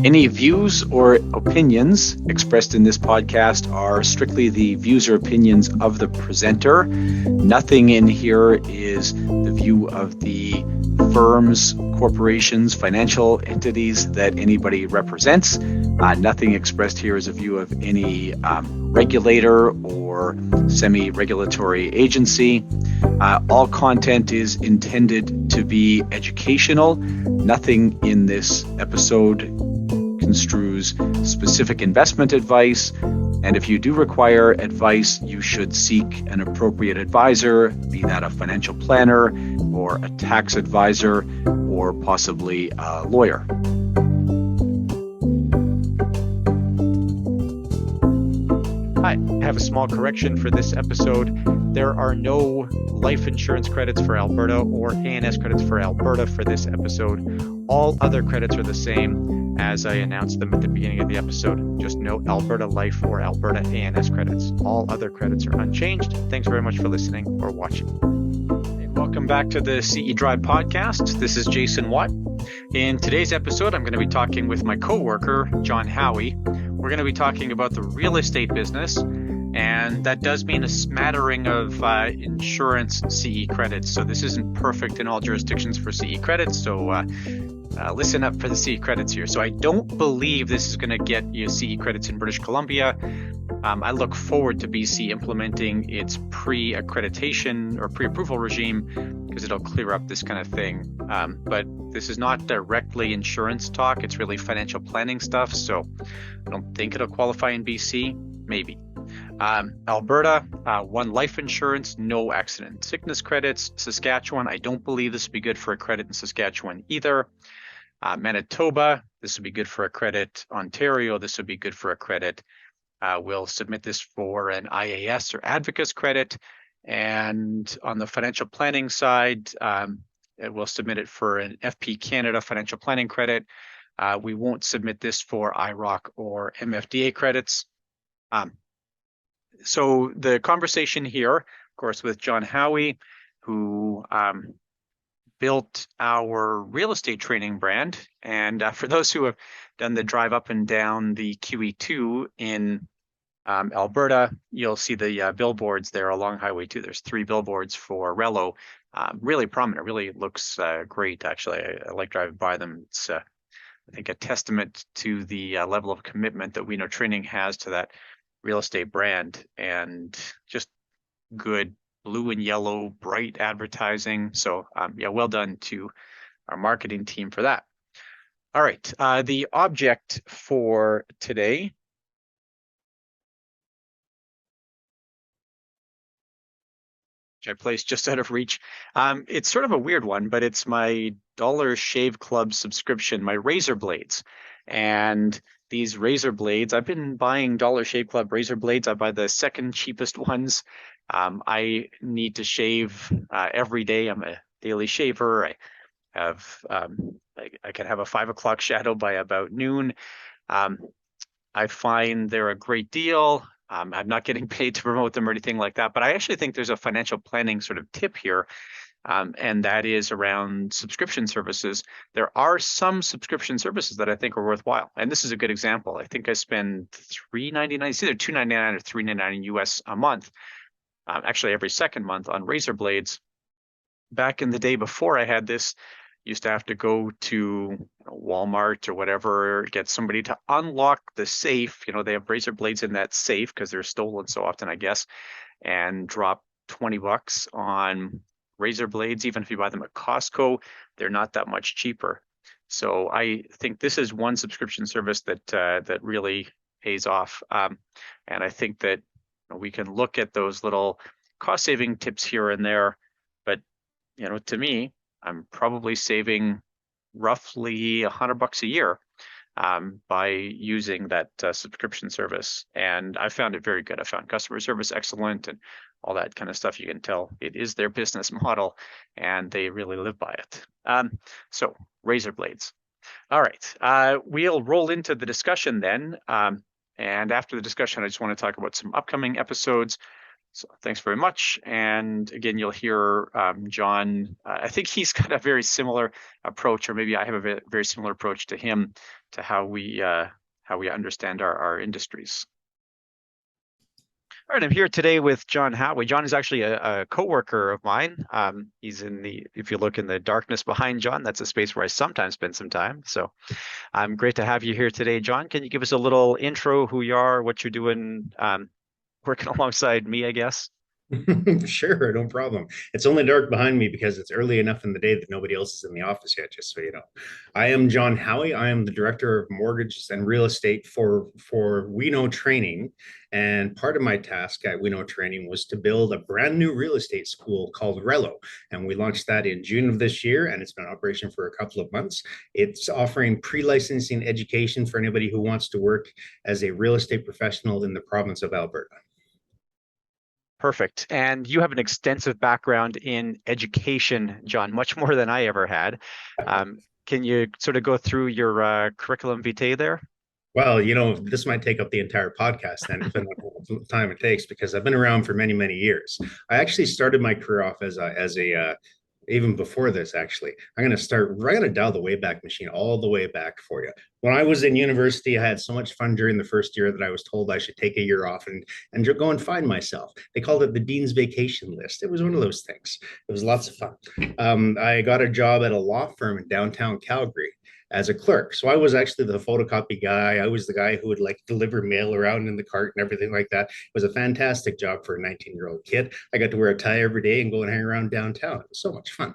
Any views or opinions expressed in this podcast are strictly the views or opinions of the presenter. Nothing in here is the view of the firms, corporations, financial entities that anybody represents. Nothing expressed here is a view of any regulator or semi-regulatory agency. All content is intended to be educational. Nothing in this episode construes specific investment advice, and if you do require advice, you should seek an appropriate advisor, be that a financial planner or a tax advisor or possibly a lawyer. Hi, I have a small correction for this episode. There are no life insurance credits for Alberta or A&S credits for Alberta for this episode. All other credits are the same as I announced them at the beginning of the episode. Just no Alberta Life or Alberta A&S credits. All other credits are unchanged. Thanks very much for listening or watching. Welcome back to the CE Drive podcast. This is Jason Watt. In today's episode, I'm going to be talking with my coworker, John Howie. We're going to be talking about the real estate business, and that does mean a smattering of insurance CE credits. So this isn't perfect in all jurisdictions for CE credits, so listen up for the CE credits here. So I don't believe this is going to get you CE credits in British Columbia. I look forward to BC implementing its pre-accreditation or pre-approval regime because it'll clear up this kind of thing. But this is not directly insurance talk. It's really financial planning stuff. So I don't think it'll qualify in BC. Maybe. Alberta, one life insurance, no accident and sickness credits. Saskatchewan, I don't believe this would be good for a credit in Saskatchewan either. Manitoba, this would be good for a credit. Ontario, this would be good for a credit. We'll submit this for an IAS or Advocates credit. And on the financial planning side, we'll submit it for an FP Canada financial planning credit. We won't submit this for IROC or MFDA credits. So the conversation here, of course, with John Howie, who built our real estate training brand. And for those who have done the drive up and down the QE2 in Alberta, you'll see the billboards there along Highway 2. There's 3 billboards for Relo, really prominent, really looks great, actually. I like driving by them. It's, I think, a testament to the level of commitment that We Know Training has to that real estate brand, and just good blue and yellow, bright advertising. So yeah, well done to our marketing team for that. All right, the object for today, which I placed just out of reach. It's sort of a weird one, but it's my Dollar Shave Club subscription, my razor blades. And these razor blades, I've been buying Dollar Shave Club razor blades. I buy the second cheapest ones. I need to shave every day. I'm a daily shaver. I have I can have a 5 o'clock shadow by about noon. I find they're a great deal. I'm not getting paid to promote them or anything like that, but I actually think there's a financial planning sort of tip here, and that is around subscription services. There are some subscription services that I think are worthwhile, and this is a good example. I think I spend $3.99, it's either $2.99 or $3.99 US a month, actually every second month, on razor blades. Back in the day before I had this, used to have to go to Walmart or whatever, get somebody to unlock the safe. You know, they have razor blades in that safe because they're stolen so often, I guess, and drop $20 on razor blades. Even if you buy them at Costco, they're not that much cheaper. So I think this is one subscription service that that really pays off. And I think that we can look at those little cost saving tips here and there, but to me, I'm probably saving roughly $100 a year by using that subscription service. And I found it very good. I found customer service excellent and all that kind of stuff. You can tell it is their business model and they really live by it. So razor blades. All right, we'll roll into the discussion then. And after the discussion, I just want to talk about some upcoming episodes. So thanks very much. And again, you'll hear John. I think he's got a very similar approach, or maybe I have a very similar approach to him, to how we understand our industries. All right, I'm here today with John Howie. John is actually a coworker of mine. He's in the, if you look in the darkness behind John, that's a space where I sometimes spend some time. So great to have you here today, John. Can you give us a little intro, who you are, what you're doing, working alongside me, I guess? Sure, no problem. It's only dark behind me because it's early enough in the day that nobody else is in the office yet, just so you know. I am John Howie. I am the director of mortgages and real estate for We Know Training. And part of my task at We Know Training was to build a brand new real estate school called Relo. And we launched that in June of this year, and it's been in operation for a couple of months. It's offering pre-licensing education for anybody who wants to work as a real estate professional in the province of Alberta. Perfect. And you have an extensive background in education, John, much more than I ever had. Can you sort of go through your curriculum vitae there? Well, this might take up the entire podcast then, depending on how much time it takes, because I've been around for many, many years. I actually started my career off even before this, actually. I'm going to dial the Wayback Machine all the way back for you. When I was in university, I had so much fun during the first year that I was told I should take a year off and go and find myself. They called it the Dean's Vacation List. It was one of those things. It was lots of fun. I got a job at a law firm in downtown Calgary as a clerk. So I was actually the photocopy guy. I was the guy who would like deliver mail around in the cart and everything like that. It was a fantastic job for a 19-year-old kid. I got to wear a tie every day and go and hang around downtown. It was so much fun.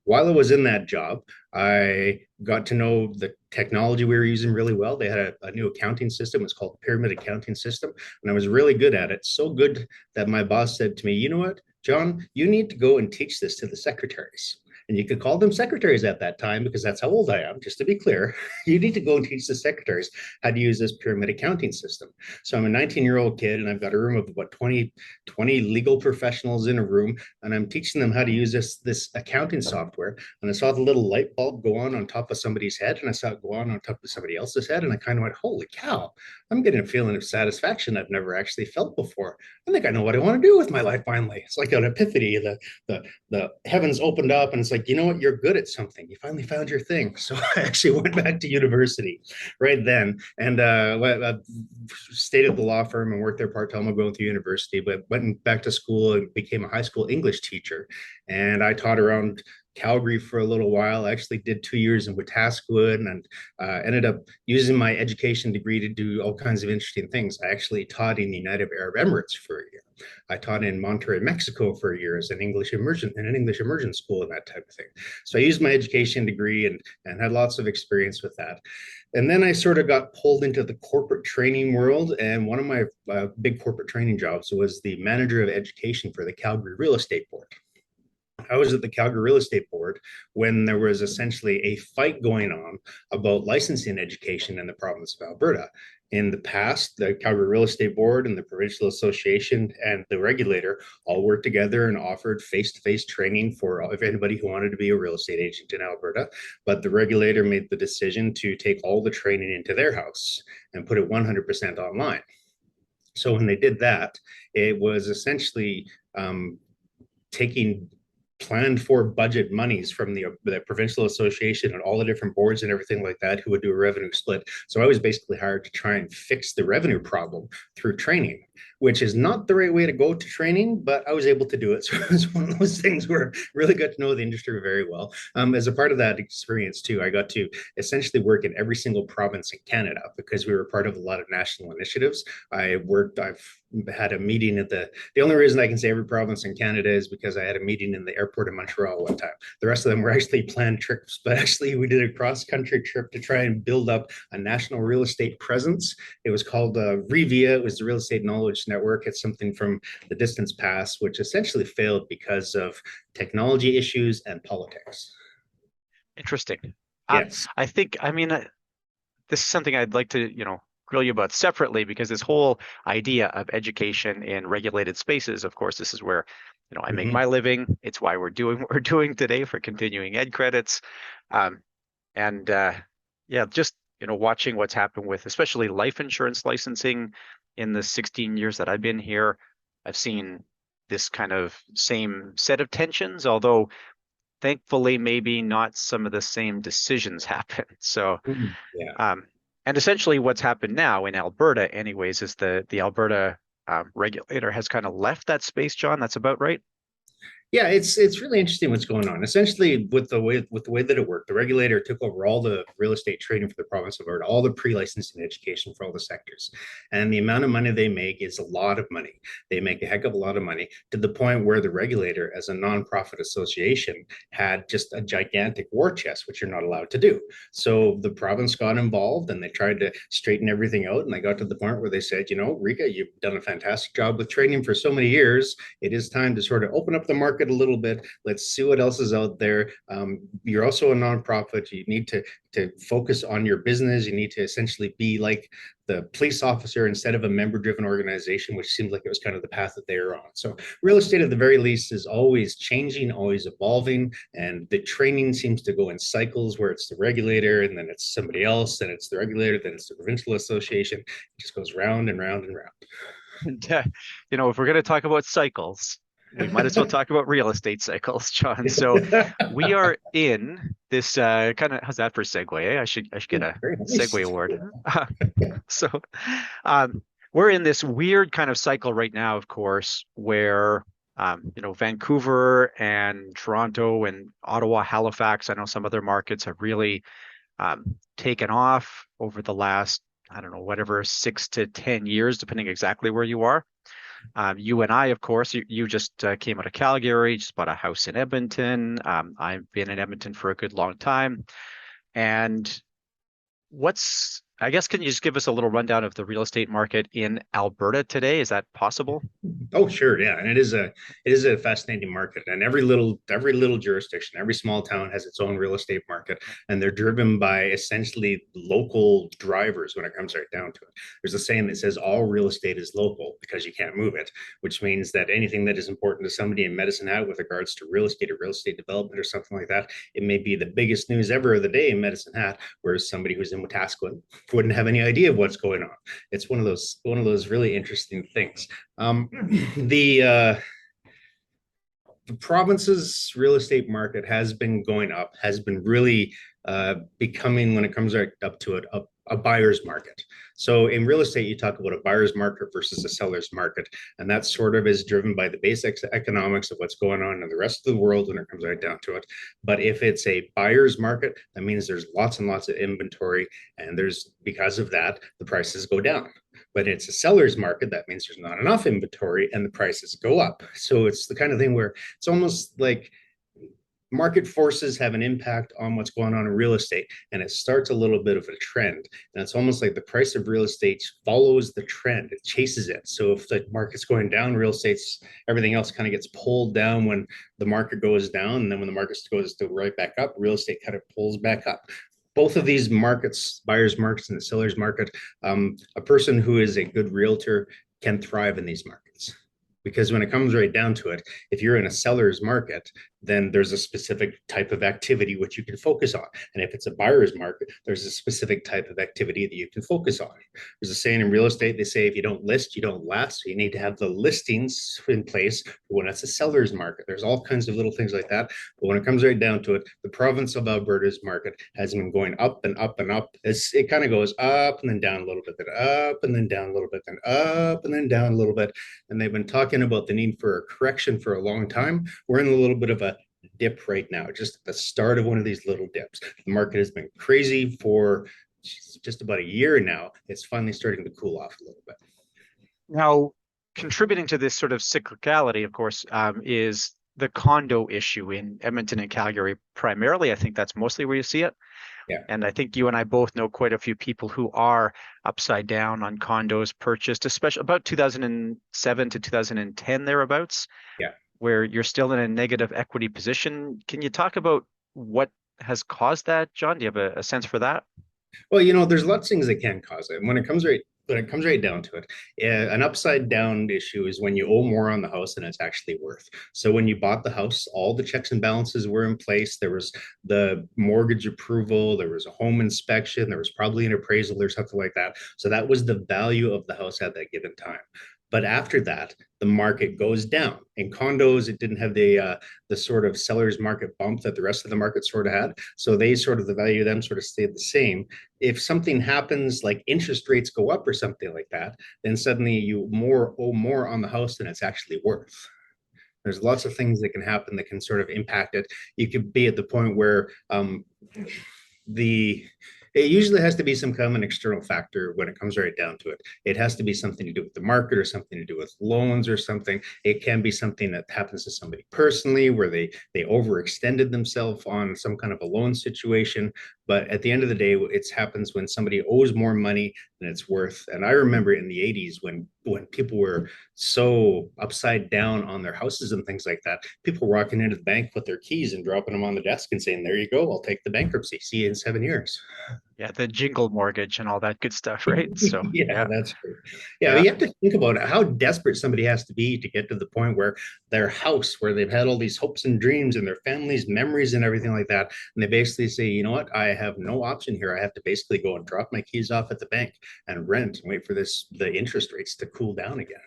While I was in that job, I got to know the technology we were using really well. They had a new accounting system. It was called the Pyramid Accounting System, and I was really good at it. So good that my boss said to me, "You know what, John, you need to go and teach this to the secretaries." And you could call them secretaries at that time because that's how old I am, just to be clear. You need to go and teach the secretaries how to use this pyramid accounting system. So I'm a 19-year-old kid and I've got a room of about 20 legal professionals in a room, and I'm teaching them how to use this accounting software. And I saw the little light bulb go on top of somebody's head, and I saw it go on top of somebody else's head, and I kind of went, "Holy cow, I'm getting a feeling of satisfaction I've never actually felt before. I think I know what I want to do with my life finally." It's like an epiphany. The heavens opened up, and it's like, you know what, you're good at something. You finally found your thing. So I actually went back to university right then, and stayed at the law firm and worked there part-time while going through university, but went back to school and became a high school English teacher. And I taught around Calgary for a little while. I actually did 2 years in Wetaskiwin, and ended up using my education degree to do all kinds of interesting things. I actually taught in the United Arab Emirates for a year. I taught in Monterrey, Mexico for a year as an English immersion in an English immersion school and that type of thing. So I used my education degree and had lots of experience with that. And then I sort of got pulled into the corporate training world. And one of my big corporate training jobs was the manager of education for the Calgary Real Estate Board. I was at the Calgary Real Estate Board when there was essentially a fight going on about licensing education in the province of Alberta. In the past, the Calgary Real Estate Board and the Provincial Association and the regulator all worked together and offered face-to-face training for anybody who wanted to be a real estate agent in Alberta. But the regulator made the decision to take all the training into their house and put it 100% online. So when they did that, it was essentially taking planned for budget monies from the provincial association and all the different boards and everything like that who would do a revenue split. So I was basically hired to try and fix the revenue problem through training, which is not the right way to go to training, but I was able to do it. So it was one of those things where I really got to know the industry very well. As a part of that experience too, I got to essentially work in every single province in Canada because we were part of a lot of national initiatives. I've had a meeting at the only reason I can say every province in Canada is because I had a meeting in the airport of Montreal one time. The rest of them were actually planned trips, but actually we did a cross-country trip to try and build up a national real estate presence. It was called REVIA. It was the Real Estate Knowledge Network. It's something from the distance past, which essentially failed because of technology issues and politics. Interesting. Yes. I think, I mean, this is something I'd like to, grill you about separately, because this whole idea of education in regulated spaces, of course, this is where, I make Mm-hmm. my living. It's why we're doing what we're doing today for continuing ed credits. Um, and yeah, just, watching what's happened with especially life insurance licensing in the 16 years that I've been here. I've seen this kind of same set of tensions, although thankfully maybe not some of the same decisions happen. So, Mhm. Yeah. um, and essentially what's happened now in Alberta, anyways, is the Alberta regulator has kind of left that space, John. That's about right. Yeah, it's really interesting what's going on. Essentially, with the way that it worked, the regulator took over all the real estate trading for the province of Alberta, all the pre-licensing education for all the sectors, and the amount of money they make is a lot of money. They make a heck of a lot of money to the point where the regulator, as a nonprofit association, had just a gigantic war chest, which you're not allowed to do. So the province got involved and they tried to straighten everything out, and they got to the point where they said, you know, Rika, you've done a fantastic job with trading for so many years. It is time to sort of open up the market a little bit. Let's see what else is out there. You're also a nonprofit. You need to focus on your business. You need to essentially be like the police officer instead of a member-driven organization, which seems like it was kind of the path that they were on. So real estate, at the very least, is always changing, always evolving, and the training seems to go in cycles where it's the regulator, and then it's somebody else, then it's the regulator, then it's the provincial association. It just goes round and round and round. And, if we're going to talk about cycles, we might as well talk about real estate cycles, John. So we are in this kind of, how's that for segue? Eh? I should get a Very segue nice. award. So um, we're in this weird kind of cycle right now, of course, where Vancouver and Toronto and Ottawa, Halifax, I know some other markets have really taken off over the last, I don't know, whatever, 6 to 10 years, depending exactly where you are. You and I, of course, you just came out of Calgary, just bought a house in Edmonton. I've been in Edmonton for a good long time. And I guess, can you just give us a little rundown of the real estate market in Alberta today? Is that possible? Oh, sure, yeah, and it is a fascinating market, and every little jurisdiction, every small town has its own real estate market, and they're driven by essentially local drivers when it comes right down to it. There's a saying that says all real estate is local because you can't move it, which means that anything that is important to somebody in Medicine Hat with regards to real estate or real estate development or something like that, it may be the biggest news ever of the day in Medicine Hat, whereas somebody who's in Wetaskiwin wouldn't have any idea of what's going on. It's one of those really interesting things. The province's real estate market has been going up, has been really becoming, when it comes right up to it, a buyer's market. So in real estate, you talk about a buyer's market versus a seller's market, and that sort of is driven by the basic economics of what's going on in the rest of the world when it comes right down to it. But if it's a buyer's market, that means there's lots and lots of inventory, and because of that, the prices go down. But it's a seller's market, that means there's not enough inventory and the prices go up. So it's the kind of thing where it's almost like market forces have an impact on what's going on in real estate, and it starts a little bit of a trend, and it's almost like the price of real estate follows the trend, it chases it. So if the market's going down, real estate's, everything else kind of gets pulled down when the market goes down, and then when the market goes to right back up, real estate kind of pulls back up. Both of these markets, buyers markets and the sellers market, a person who is a good realtor can thrive in these markets, because when it comes right down to it, if you're in a seller's market, then there's a specific type of activity which you can focus on. And if it's a buyer's market, there's a specific type of activity that you can focus on. There's a saying in real estate, they say if you don't list, you don't last. So you need to have the listings in place when it's a seller's market. There's all kinds of little things like that. But when it comes right down to it, the province of Alberta's market has been going up and up and up. It kind of goes up and then down a little bit, then up and then down a little bit, then up and then down a little bit. And they've been talking about the need for a correction for a long time. We're in a little bit of a dip right now, just at the start of one of these little dips. The market has been crazy for just about a year now. It's finally starting to cool off a little bit. Now, contributing to this sort of cyclicality, of course, is the condo issue in Edmonton and Calgary primarily. I think that's mostly where you see it. Yeah. And I think you and I both know quite a few people who are upside down on condos purchased, especially about 2007 to 2010 thereabouts, Yeah. where you're still in a negative equity position. Can you talk about what has caused that, John? Do you have a sense for that? Well, there's lots of things that can cause it. When it comes right down to it, an upside down issue is when you owe more on the house than it's actually worth. So when you bought the house, all the checks and balances were in place. There was the mortgage approval, there was a home inspection, there was probably an appraisal or something like that. So that was the value of the house at that given time. But after that, the market goes down. In condos, it didn't have the sort of seller's market bump that the rest of the market sort of had. So they sort of the value of them sort of stayed the same. If something happens like interest rates go up or something like that, then suddenly you owe more on the house than it's actually worth. There's lots of things that can happen that can sort of impact it. You could be at the point where the it usually has to be some kind of an external factor when it comes right down to it. It has to be something to do with the market or something to do with loans or something. It can be something that happens to somebody personally where they overextended themselves on some kind of a loan situation. But at the end of the day, it happens when somebody owes more money than it's worth. And I remember in the 80s when people were so upside down on their houses and things like that, people walking into the bank with their keys and dropping them on the desk and saying, "There you go, I'll take the bankruptcy. See you in 7 years." Yeah, the jingle mortgage and all that good stuff, right? So Yeah, yeah, that's true. Yeah, yeah. you have to think about how desperate somebody has to be to get to the point where their house, where they've had all these hopes and dreams and their family's memories and everything like that, and they basically say, you know what, I have no option here. I have to basically go and drop my keys off at the bank and rent and wait for the interest rates to cool down again.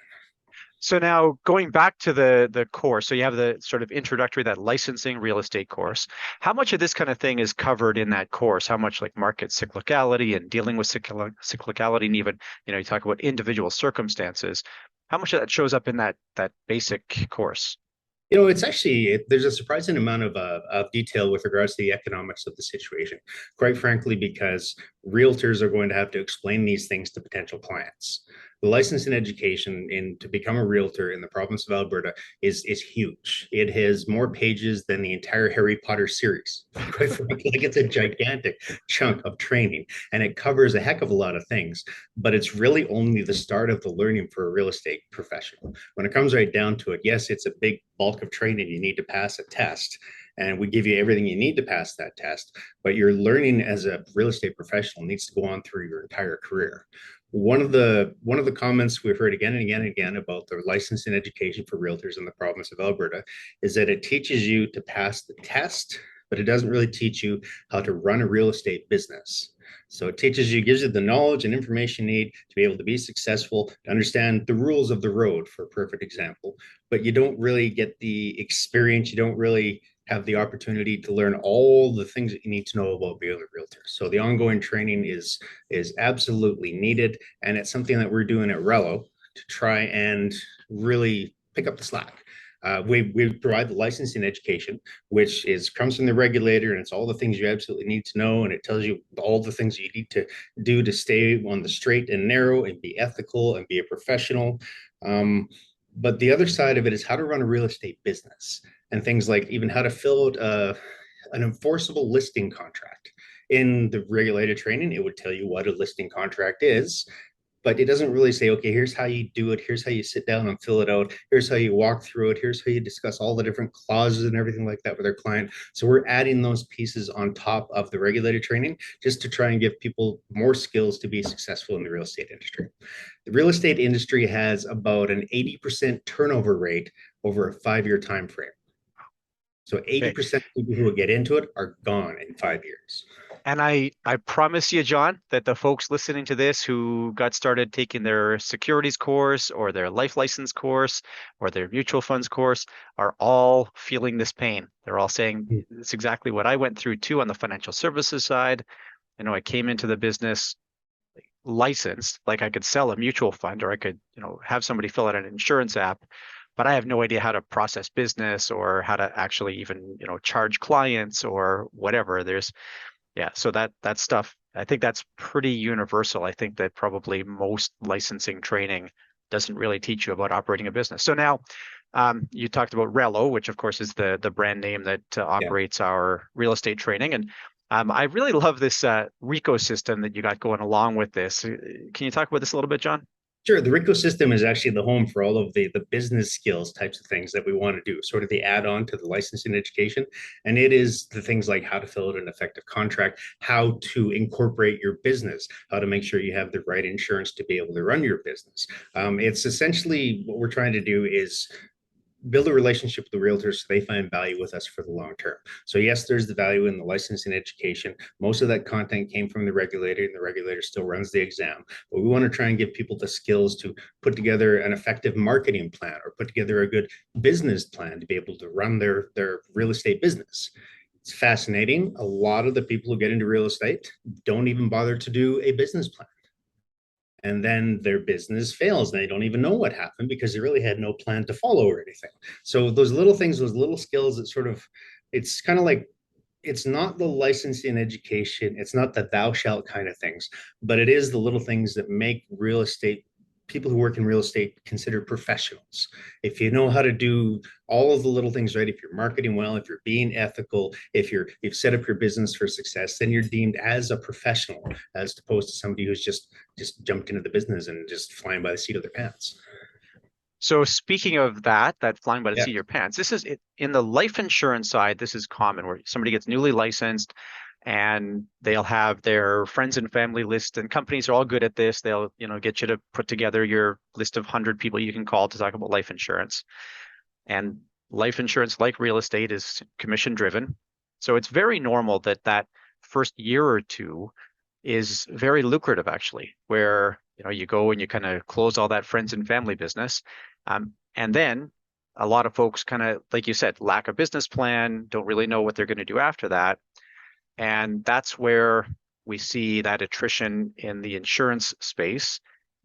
So now going back to the course, so you have the sort of introductory, that licensing real estate course. How much of this kind of thing is covered in that course? How much like market cyclicality and dealing with cyclicality, and even, you talk about individual circumstances. How much of that shows up in that basic course? It's actually there's a surprising amount of detail with regards to the economics of the situation. Quite frankly, because realtors are going to have to explain these things to potential clients. The license and education in to become a realtor in the province of Alberta is huge. It has more pages than the entire Harry Potter series. Quite frankly, like it's a gigantic chunk of training, and it covers a heck of a lot of things. But it's really only the start of the learning for a real estate professional. When it comes right down to it, yes, it's a big bulk of training. You need to pass a test, and we give you everything you need to pass that test. But your learning as a real estate professional needs to go on through your entire career. One of the comments we've heard again and again and again about the licensing education for realtors in the province of Alberta is that it teaches you to pass the test, but it doesn't really teach you how to run a real estate business. So it gives you the knowledge and information you need to be able to be successful, to understand the rules of the road, for a perfect example. But you don't really get the experience. You don't really have the opportunity to learn all the things that you need to know about being a realtor. So the ongoing training is absolutely needed, and it's something that we're doing at Rello to try and really pick up the slack. We provide the licensing education, which comes from the regulator, and it's all the things you absolutely need to know, and it tells you all the things you need to do to stay on the straight and narrow and be ethical and be a professional. But the other side of it is how to run a real estate business, and things like even how to fill out an enforceable listing contract. In the regulated training, it would tell you what a listing contract is, but it doesn't really say, okay, here's how you do it. Here's how you sit down and fill it out. Here's how you walk through it. Here's how you discuss all the different clauses and everything like that with our client. So we're adding those pieces on top of the regulated training just to try and give people more skills to be successful in the real estate industry. The real estate industry has about an 80% turnover rate over a 5-year time frame. So Okay. 80% of people who will get into it are gone in 5 years. And I promise you, John, that the folks listening to this who got started taking their securities course or their life license course or their mutual funds course are all feeling this pain. They're all saying it's exactly what I went through too on the financial services side. I came into the business licensed, like I could sell a mutual fund or I could, have somebody fill out an insurance app, but I have no idea how to process business or how to actually even, charge clients or whatever. Yeah, so that stuff, I think that's pretty universal. I think that probably most licensing training doesn't really teach you about operating a business. So now, you talked about Rello, which of course is the brand name that Yeah. operates our real estate training, and I really love this RICO system that you got going along with this. Can you talk about this a little bit, John? Sure. The RICO system is actually the home for all of the business skills types of things that we want to do, sort of the add on to the licensing education. And it is the things like how to fill out an effective contract, how to incorporate your business, how to make sure you have the right insurance to be able to run your business. It's essentially what we're trying to do is build a relationship with the realtors so they find value with us for the long term. So yes, there's the value in the licensing education. Most of that content came from the regulator, and the regulator still runs the exam. But we want to try and give people the skills to put together an effective marketing plan or put together a good business plan to be able to run their real estate business. It's fascinating. A lot of the people who get into real estate don't even bother to do a business plan, and then their business fails and they don't even know what happened because they really had no plan to follow or anything. So those little things, those little skills that sort of, it's kind of like, it's not the licensing education, it's not the thou shalt kind of things, but it is the little things that make real estate, people who work in real estate, considered professionals. If you know how to do all of the little things right, if you're marketing well, if you're being ethical, if you've set up your business for success, then you're deemed as a professional, as opposed to somebody who's just jumped into the business and just flying by the seat of their pants. So speaking of that flying by the Yeah. seat of your pants, this is it, in the life insurance side, this is common where somebody gets newly licensed and they'll have their friends and family list, and companies are all good at this. They'll, get you to put together your list of 100 people you can call to talk about life insurance. And life insurance, like real estate, is commission driven. So it's very normal that first year or two is very lucrative actually, where you go and you kind of close all that friends and family business. And then a lot of folks kind of, like you said, lack a business plan, don't really know what they're going to do after that. And that's where we see that attrition in the insurance space.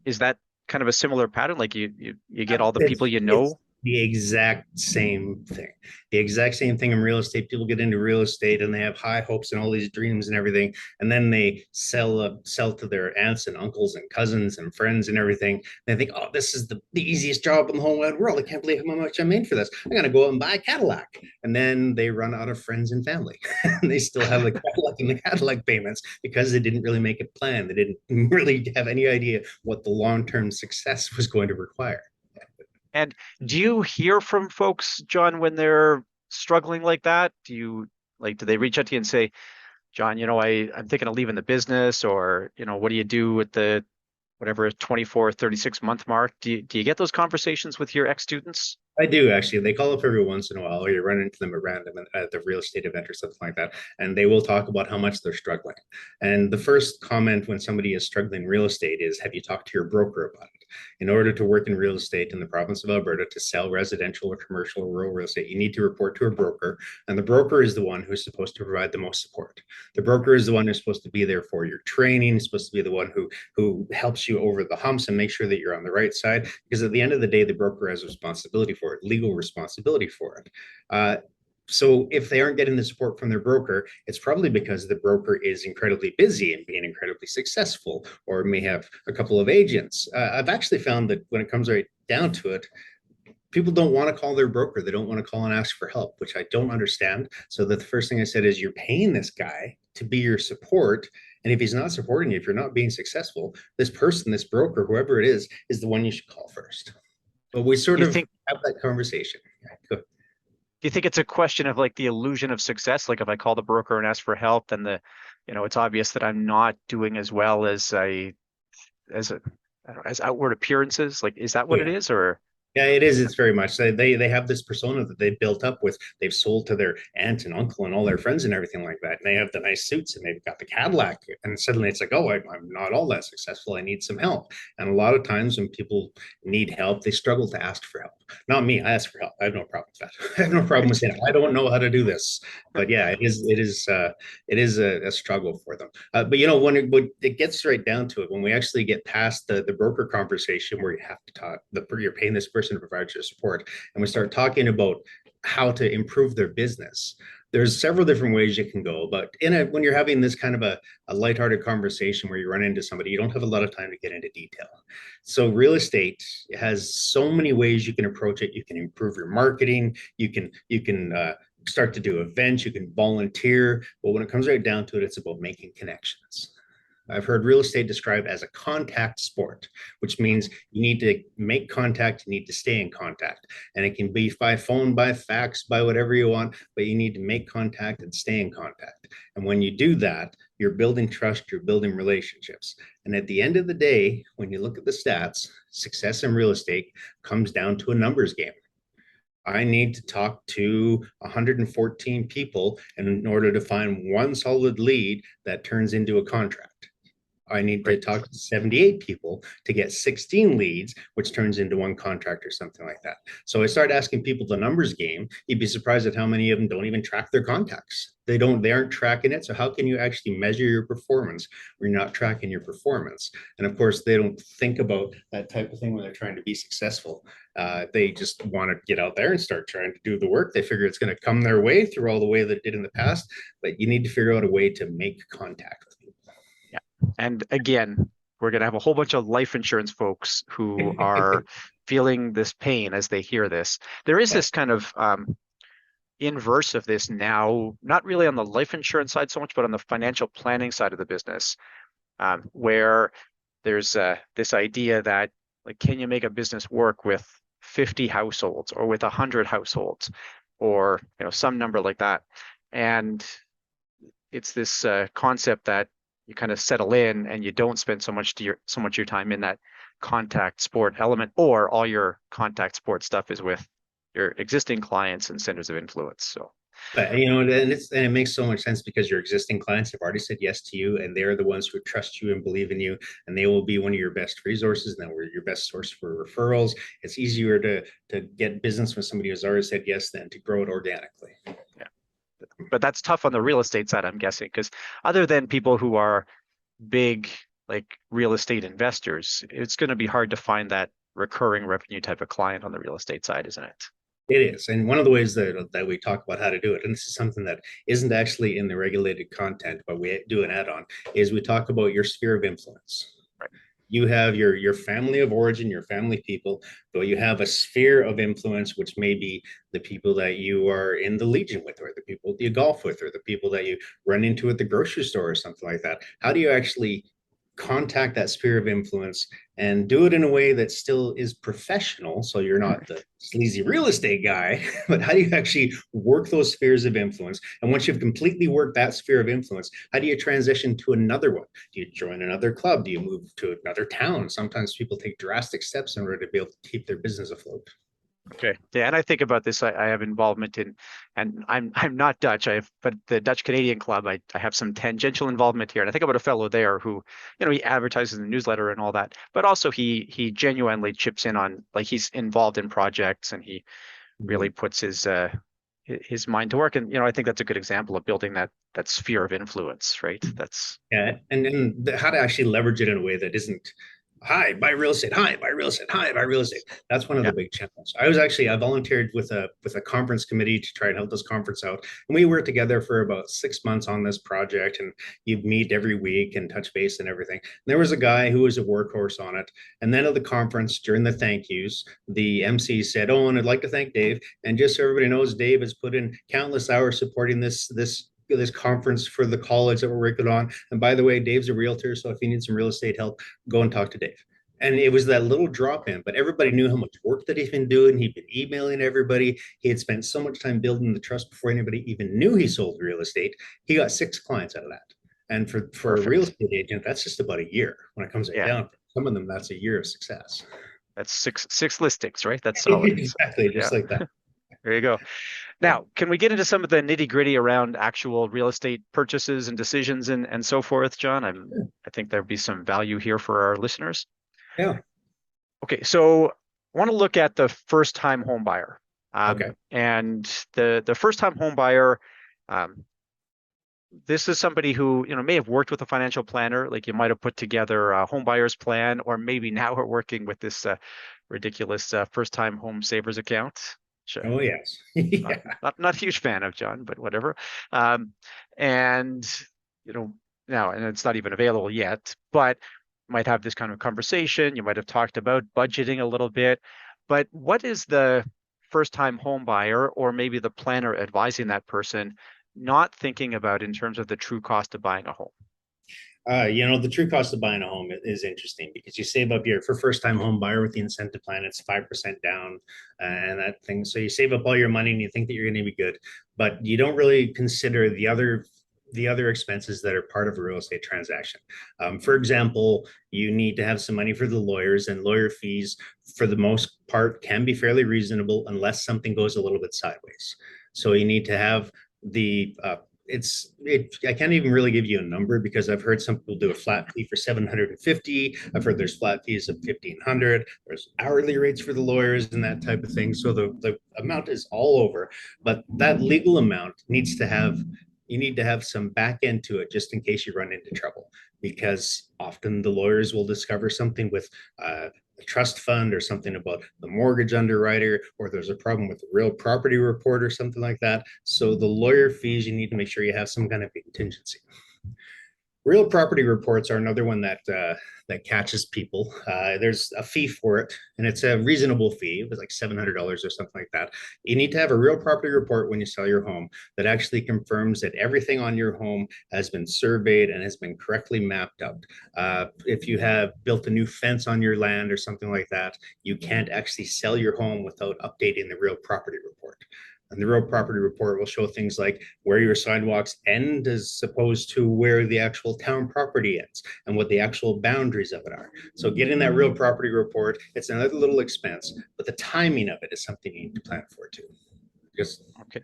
Is that kind of a similar pattern? Like you get all the people you It's know. the exact same thing. The exact same thing in real estate. People get into real estate and they have high hopes and all these dreams and everything, and then they sell to their aunts and uncles and cousins and friends and everything. And they think, oh, this is the easiest job in the whole wide world. I can't believe how much I made for this. I'm gonna go out and buy a Cadillac. And then they run out of friends and family, and they still have the Cadillac and the Cadillac payments because they didn't really make a plan. They didn't really have any idea what the long term success was going to require. And do you hear from folks, John, when they're struggling like that? Do they reach out to you and say, John, I'm thinking of leaving the business, or, what do you do at the whatever 24, 36-month mark? Do you get those conversations with your ex-students? I do actually. They call up every once in a while, or you run into them at random at the real estate event or something like that, and they will talk about how much they're struggling. And the first comment when somebody is struggling in real estate is, "Have you talked to your broker about it?" In order to work in real estate in the province of Alberta, to sell residential or commercial or rural real estate, you need to report to a broker, and the broker is the one who's supposed to provide the most support. The broker is the one who's supposed to be there for your training, is supposed to be the one who helps you over the humps and make sure that you're on the right side. Because at the end of the day, the broker has responsibility for it, legal responsibility for it. So if they aren't getting the support from their broker, it's probably because the broker is incredibly busy and being incredibly successful, or may have a couple of agents. I've actually found that when it comes right down to it, people don't want to call their broker. They don't want to call and ask for help, which I don't understand. So that the first thing I said is, you're paying this guy to be your support. And if he's not supporting you, if you're not being successful, this person, this broker, whoever it is the one you should call first. But we sort Do you of think have that conversation. Yeah, do you think it's a question of like the illusion of success? Like if I call the broker and ask for help, then it's obvious that I'm not doing as well as as a, I don't know, as outward appearances. Like, is that oh what it yeah. is, or? Yeah, it is. It's very much. They have this persona that they built up with. They've sold to their aunt and uncle and all their friends and everything like that. And they have the nice suits and they've got the Cadillac. And suddenly it's like, oh, I'm not all that successful. I need some help. And a lot of times when people need help, they struggle to ask for help. Not me. I ask for help. I have no problem with that. I have no problem with Right. saying I don't know how to do this. But yeah, it is a struggle for them. But when it gets right down to it, when we actually get past the broker conversation where you have to talk, you're paying this person to provide your support, and we start talking about how to improve their business, there's several different ways you can go. But when you're having this kind of a lighthearted conversation where you run into somebody, you don't have a lot of time to get into detail. So real estate has so many ways you can approach it. You can improve your marketing. You can start to do events. You can volunteer. But when it comes right down to it, it's about making connections. I've heard real estate described as a contact sport, which means you need to make contact, you need to stay in contact. And it can be by phone, by fax, by whatever you want, but you need to make contact and stay in contact. And when you do that, you're building trust, you're building relationships. And at the end of the day, when you look at the stats, success in real estate comes down to a numbers game. I need to talk to 114 people in order to find one solid lead that turns into a contract. I need to Right. talk to 78 people to get 16 leads, which turns into one contract or something like that. So I started asking people the numbers game. You'd be surprised at how many of them don't even track their contacts. They aren't tracking it. So how can you actually measure your performance when you're not tracking your performance? And of course, they don't think about that type of thing when they're trying to be successful. They just want to get out there and start trying to do the work. They figure it's going to come their way through all the way that it did in the past, but you need to figure out a way to make contact with Yeah. And again, we're going to have a whole bunch of life insurance folks who people. are feeling this pain as they hear this. There is Yeah. this kind of inverse of this now, not really on the life insurance side so much, but on the financial planning side of the business, where there's this idea that, like, can you make a business work with 50 households or with 100 households or some number like that? And it's this concept that you kind of settle in and you don't spend so much of your time in that contact sport element, or all your contact sport stuff is with your existing clients and centers of influence. So But and it makes so much sense because your existing clients have already said yes to you, and they're the ones who trust you and believe in you, and they will be one of your best resources, and then we're your best source for referrals. It's easier to get business when somebody has already said yes than to grow it organically. yeah, but that's tough on the real estate side, I'm guessing, because other than people who are big, like real estate investors, it's going to be hard to find that recurring revenue type of client on the real estate side, isn't it? It is. And one of the ways that we talk about how to do it, and this is something that isn't actually in the regulated content, but we do an add-on, is we talk about your sphere of influence. Right. You have your family of origin, your family people, but you have a sphere of influence, which may be the people that you are in the Legion with, or the people you golf with, or the people that you run into at the grocery store, or something like that. How do you actually contact that sphere of influence and do it in a way that still is professional, so you're not the sleazy real estate guy, but how do you actually work those spheres of influence? And once you've completely worked that sphere of influence, how do you transition to another one? Do you join another club? Do you move to another town? Sometimes people take drastic steps in order to be able to keep their business afloat. Okay. Yeah, and I think about this. I have involvement in, and I'm not Dutch. But the Dutch Canadian Club. I have some tangential involvement here, and I think about a fellow there who, he advertises in the newsletter and all that, but also he genuinely chips in on, like, he's involved in projects and he really Mhm. puts his mind to work. And I think that's a good example of building that sphere of influence, right? That's Yeah, and how to actually leverage it in a way that isn't hi, buy real estate, hi, buy real estate, hi, buy real estate. That's one of yeah. the big challenges. I volunteered with a conference committee to try and help this conference out. And we worked together for about 6 months on this project, and you'd meet every week and touch base and everything. And there was a guy who was a workhorse on it. And then at the conference, during the thank yous, the MC said, "Oh, and I'd like to thank Dave. And just so everybody knows, Dave has put in countless hours supporting this conference for the college that we're working on. And by the way, Dave's a realtor, so if you need some real estate help, go and talk to Dave." And it was that little drop in, but everybody knew how much work that he's been doing. He'd been emailing everybody. He had spent so much time building the trust before anybody even knew he sold real estate. He got 6 clients out of that. And for a real Perfect. estate agent, that's just about a year when it comes right Yeah. down. For some of them, that's a year of success. That's six listings, right? That's solid. So, Exactly, yeah. just like that. There you go. Yeah. Now, can we get into some of the nitty-gritty around actual real estate purchases and decisions and so forth, John? I think there'd be some value here for our listeners. Yeah. Okay, so I want to look at the first-time home buyer. Okay. And the first-time home buyer, um, this is somebody who, may have worked with a financial planner, like you might have put together a home buyer's plan, or maybe now we're working with this ridiculous first-time home savers account. Sure. Oh, yes. Not, Yeah. not a huge fan of, John, but whatever. Um, and now, and it's not even available yet, but might have this kind of conversation. You might have talked about budgeting a little bit, but what is the first-time home buyer, or maybe the planner advising that person, not thinking about in terms of the true cost of buying a home? The true cost of buying a home is interesting because you save up for first time home buyer with the incentive plan, it's 5% down and that thing. So you save up all your money and you think that you're going to be good, but you don't really consider the other the other expenses that are part of a real estate transaction. For example, you need to have some money for the lawyers, and lawyer fees, for the most part, can be fairly reasonable unless something goes a little bit sideways. So you need to have the I can't even really give you a number because I've heard some people do a flat fee for 750. I've heard there's flat fees of 1,500. There's hourly rates for the lawyers and that type of thing. So the amount is all over, but that legal amount needs to have you need to have some back end to it just in case you run into trouble, because often the lawyers will discover something with a trust fund or something about the mortgage underwriter, or there's a problem with the real property report or something like that. So the lawyer fees, you need to make sure you have some kind of contingency. Real property reports are another one that catches people. There's a fee for it, and it's a reasonable fee. It was like $700 or something like that. You need to have a real property report when you sell your home that actually confirms that everything on your home has been surveyed and has been correctly mapped out. If you have built a new fence on your land or something like that, you can't actually sell your home without updating the real property report. And the real property report will show things like where your sidewalks end as opposed to where the actual town property ends and what the actual boundaries of it are. So getting that real property report, it's another little expense, but the timing of it is something you need to plan for too. Just Okay.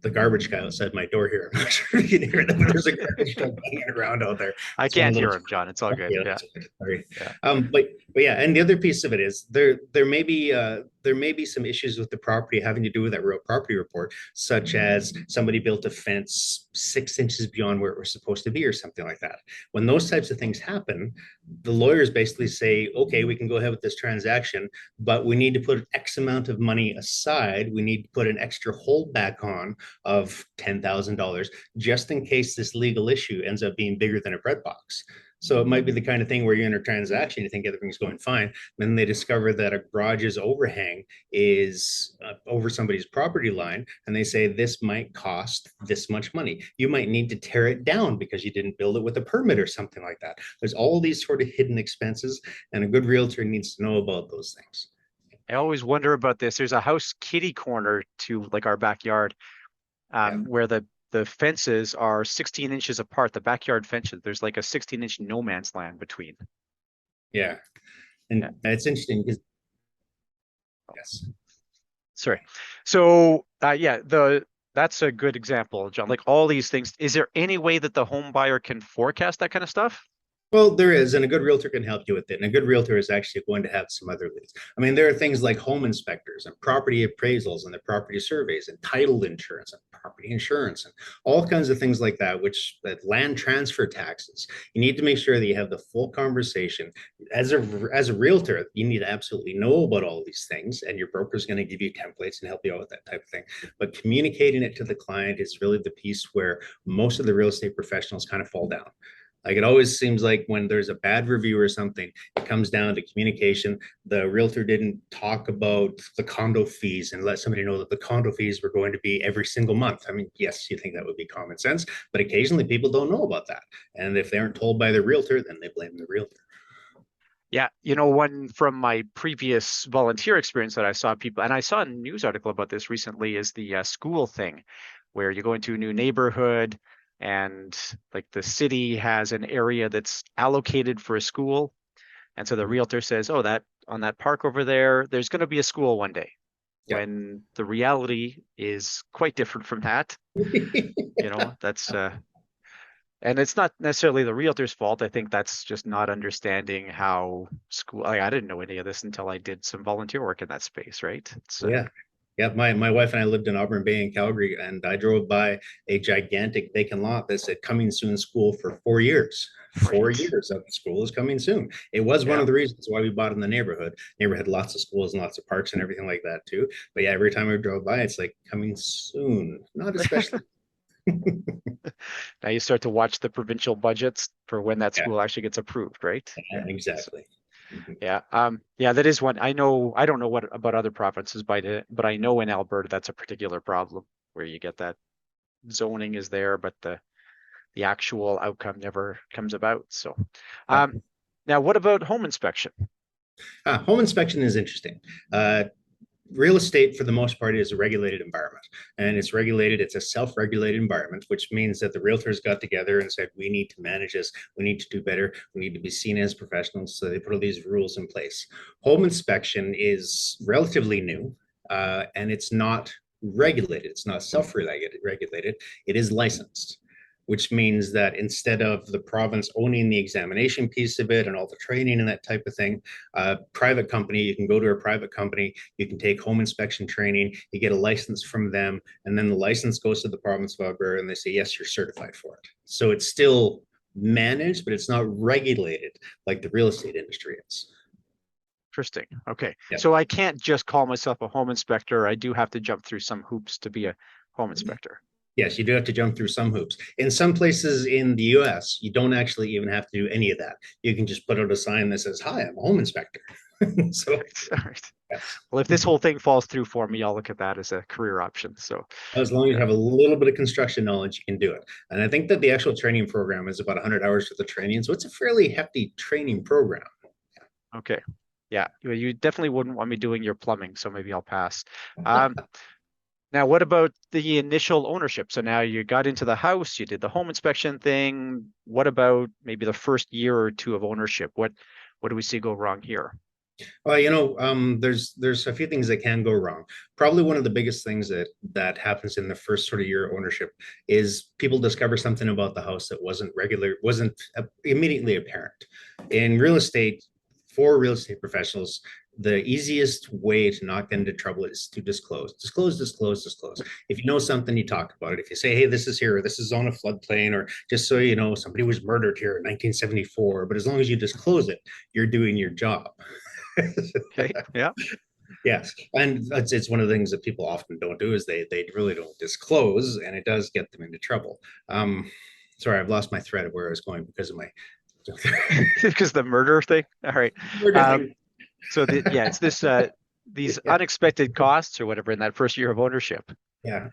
the garbage guy outside my door here. I'm not sure if you can hear that, but there's a garbage truck hanging around out there. I can't hear him, John. It's all good. Yeah, Yeah. sorry. Yeah. But yeah, and the other piece of it is there may be some issues with the property having to do with that real property report, such as somebody built a fence 6 inches beyond where it was supposed to be or something like that. When those types of things happen, the lawyers basically say, okay, we can go ahead with this transaction, but we need to put X amount of money aside. We need to put an extra holdback on of $10,000 just in case this legal issue ends up being bigger than a bread box. So it might be the kind of thing where you're in a transaction, you think everything's going fine, then they discover that a garage's overhang is over somebody's property line, and they say this might cost this much money. You might need to tear it down because you didn't build it with a permit or something like that. There's all these sort of hidden expenses, and a good realtor needs to know about those things. I always wonder about this. There's a house kitty corner to like our backyard, Yeah, where the fences are 16 inches apart. The backyard fences. There's like a 16-inch no man's land between. yeah, Yeah. and it's interesting because yes. Sorry. So yeah, the that's a good example, John. Like all these things. Is there any way that the home buyer can forecast that kind of stuff? Well, there is, and a good realtor can help you with it. And a good realtor is actually going to have some other leads. I mean, there are things like home inspectors and property appraisals and the property surveys and title insurance and property insurance and all kinds of things like that, which that land transfer taxes. You need to make sure that you have the full conversation. As a realtor, you need to absolutely know about all these things, and your broker is going to give you templates and help you out with that type of thing. But communicating it to the client is really the piece where most of the real estate professionals kind of fall down. Like it always seems like when there's a bad review or something, it comes down to communication. The realtor didn't talk about the condo fees and let somebody know that the condo fees were going to be every single month. I mean, yes, you think that would be common sense, but occasionally people don't know about that. And if they aren't told by the realtor, then they blame the realtor. Yeah, one from my previous volunteer experience that I saw people, and I saw a news article about this recently, is the school thing, where you go into a new neighborhood and like the city has an area that's allocated for a school. And so the realtor says, oh, that on that park over there, there's going to be a school one day, Yeah. when the reality is quite different from that. That's and it's not necessarily the realtor's fault. I think that's just not understanding how school. I didn't know any of this until I did some volunteer work in that space, right? It's Yeah. Yeah, my wife and I lived in Auburn Bay in Calgary, and I drove by a gigantic vacant lot that said "Coming Soon School" for 4 years. Four right. years of school is coming soon. It was one Yeah. of the reasons why we bought in the neighborhood. Neighborhood had lots of schools and lots of parks and everything like that too. But yeah, every time we drove by, it's like coming soon. Not especially. Now you start to watch the provincial budgets for when that Yeah, school actually gets approved, right? yeah, So, exactly. Mhm. yeah. Yeah, that is one. I know, I don't know what about other provinces but I know in Alberta that's a particular problem where you get that zoning is there, but the actual outcome never comes about. So, Yeah. now what about home inspection? Home inspection is interesting. real estate for the most part is a regulated environment, and it's a self-regulated environment, which means that the realtors got together and said, we need to manage this, we need to do better, we need to be seen as professionals, so they put all these rules in place. Home inspection is relatively new, and it's not regulated, it's not self-regulated, it is licensed, which means that instead of the province owning the examination piece of it and all the training and that type of thing, private company, you can go to a private company, you can take home inspection training, you get a license from them, and then the license goes to the province of Alberta and they say, yes, you're certified for it. So it's still managed, but it's not regulated like the real estate industry is. Interesting. Okay. Yeah. So I can't just call myself a home inspector. I do have to jump through some hoops to be a home inspector. Yes, you do have to jump through some hoops. In some places in the US, you don't actually even have to do any of that. You can just put out a sign that says, hi, I'm a home inspector. So, All right. yeah. Well, if this whole thing falls through for me, I'll look at that as a career option. So, As long as you yeah. have a little bit of construction knowledge, you can do it. And I think that the actual training program is about 100 hours for the training. So it's a fairly hefty training program. Okay. Yeah. You definitely wouldn't want me doing your plumbing, so maybe I'll pass. Um, Now, what about the initial ownership? So now you got into the house, you did the home inspection thing. What about maybe the first year or two of ownership? What do we see go wrong here? Well, there's a few things that can go wrong. Probably one of the biggest things that happens in the first sort of year of ownership is people discover something about the house that wasn't immediately apparent. In real estate, for real estate professionals, the easiest way to not get into trouble is to disclose. If you know something, you talk about it. If you say, hey, this is here, or this is on a floodplain, or just so you know, somebody was murdered here in 1974, but as long as you disclose it, you're doing your job. Okay. Yeah. Yes, and it's one of the things that people often don't do is they really don't disclose, and it does get them into trouble. Sorry, I've lost my thread of where I was going because of my Because the murder thing. All right. Um, so it's this these yeah. unexpected costs or whatever in that first year of ownership. Yeah.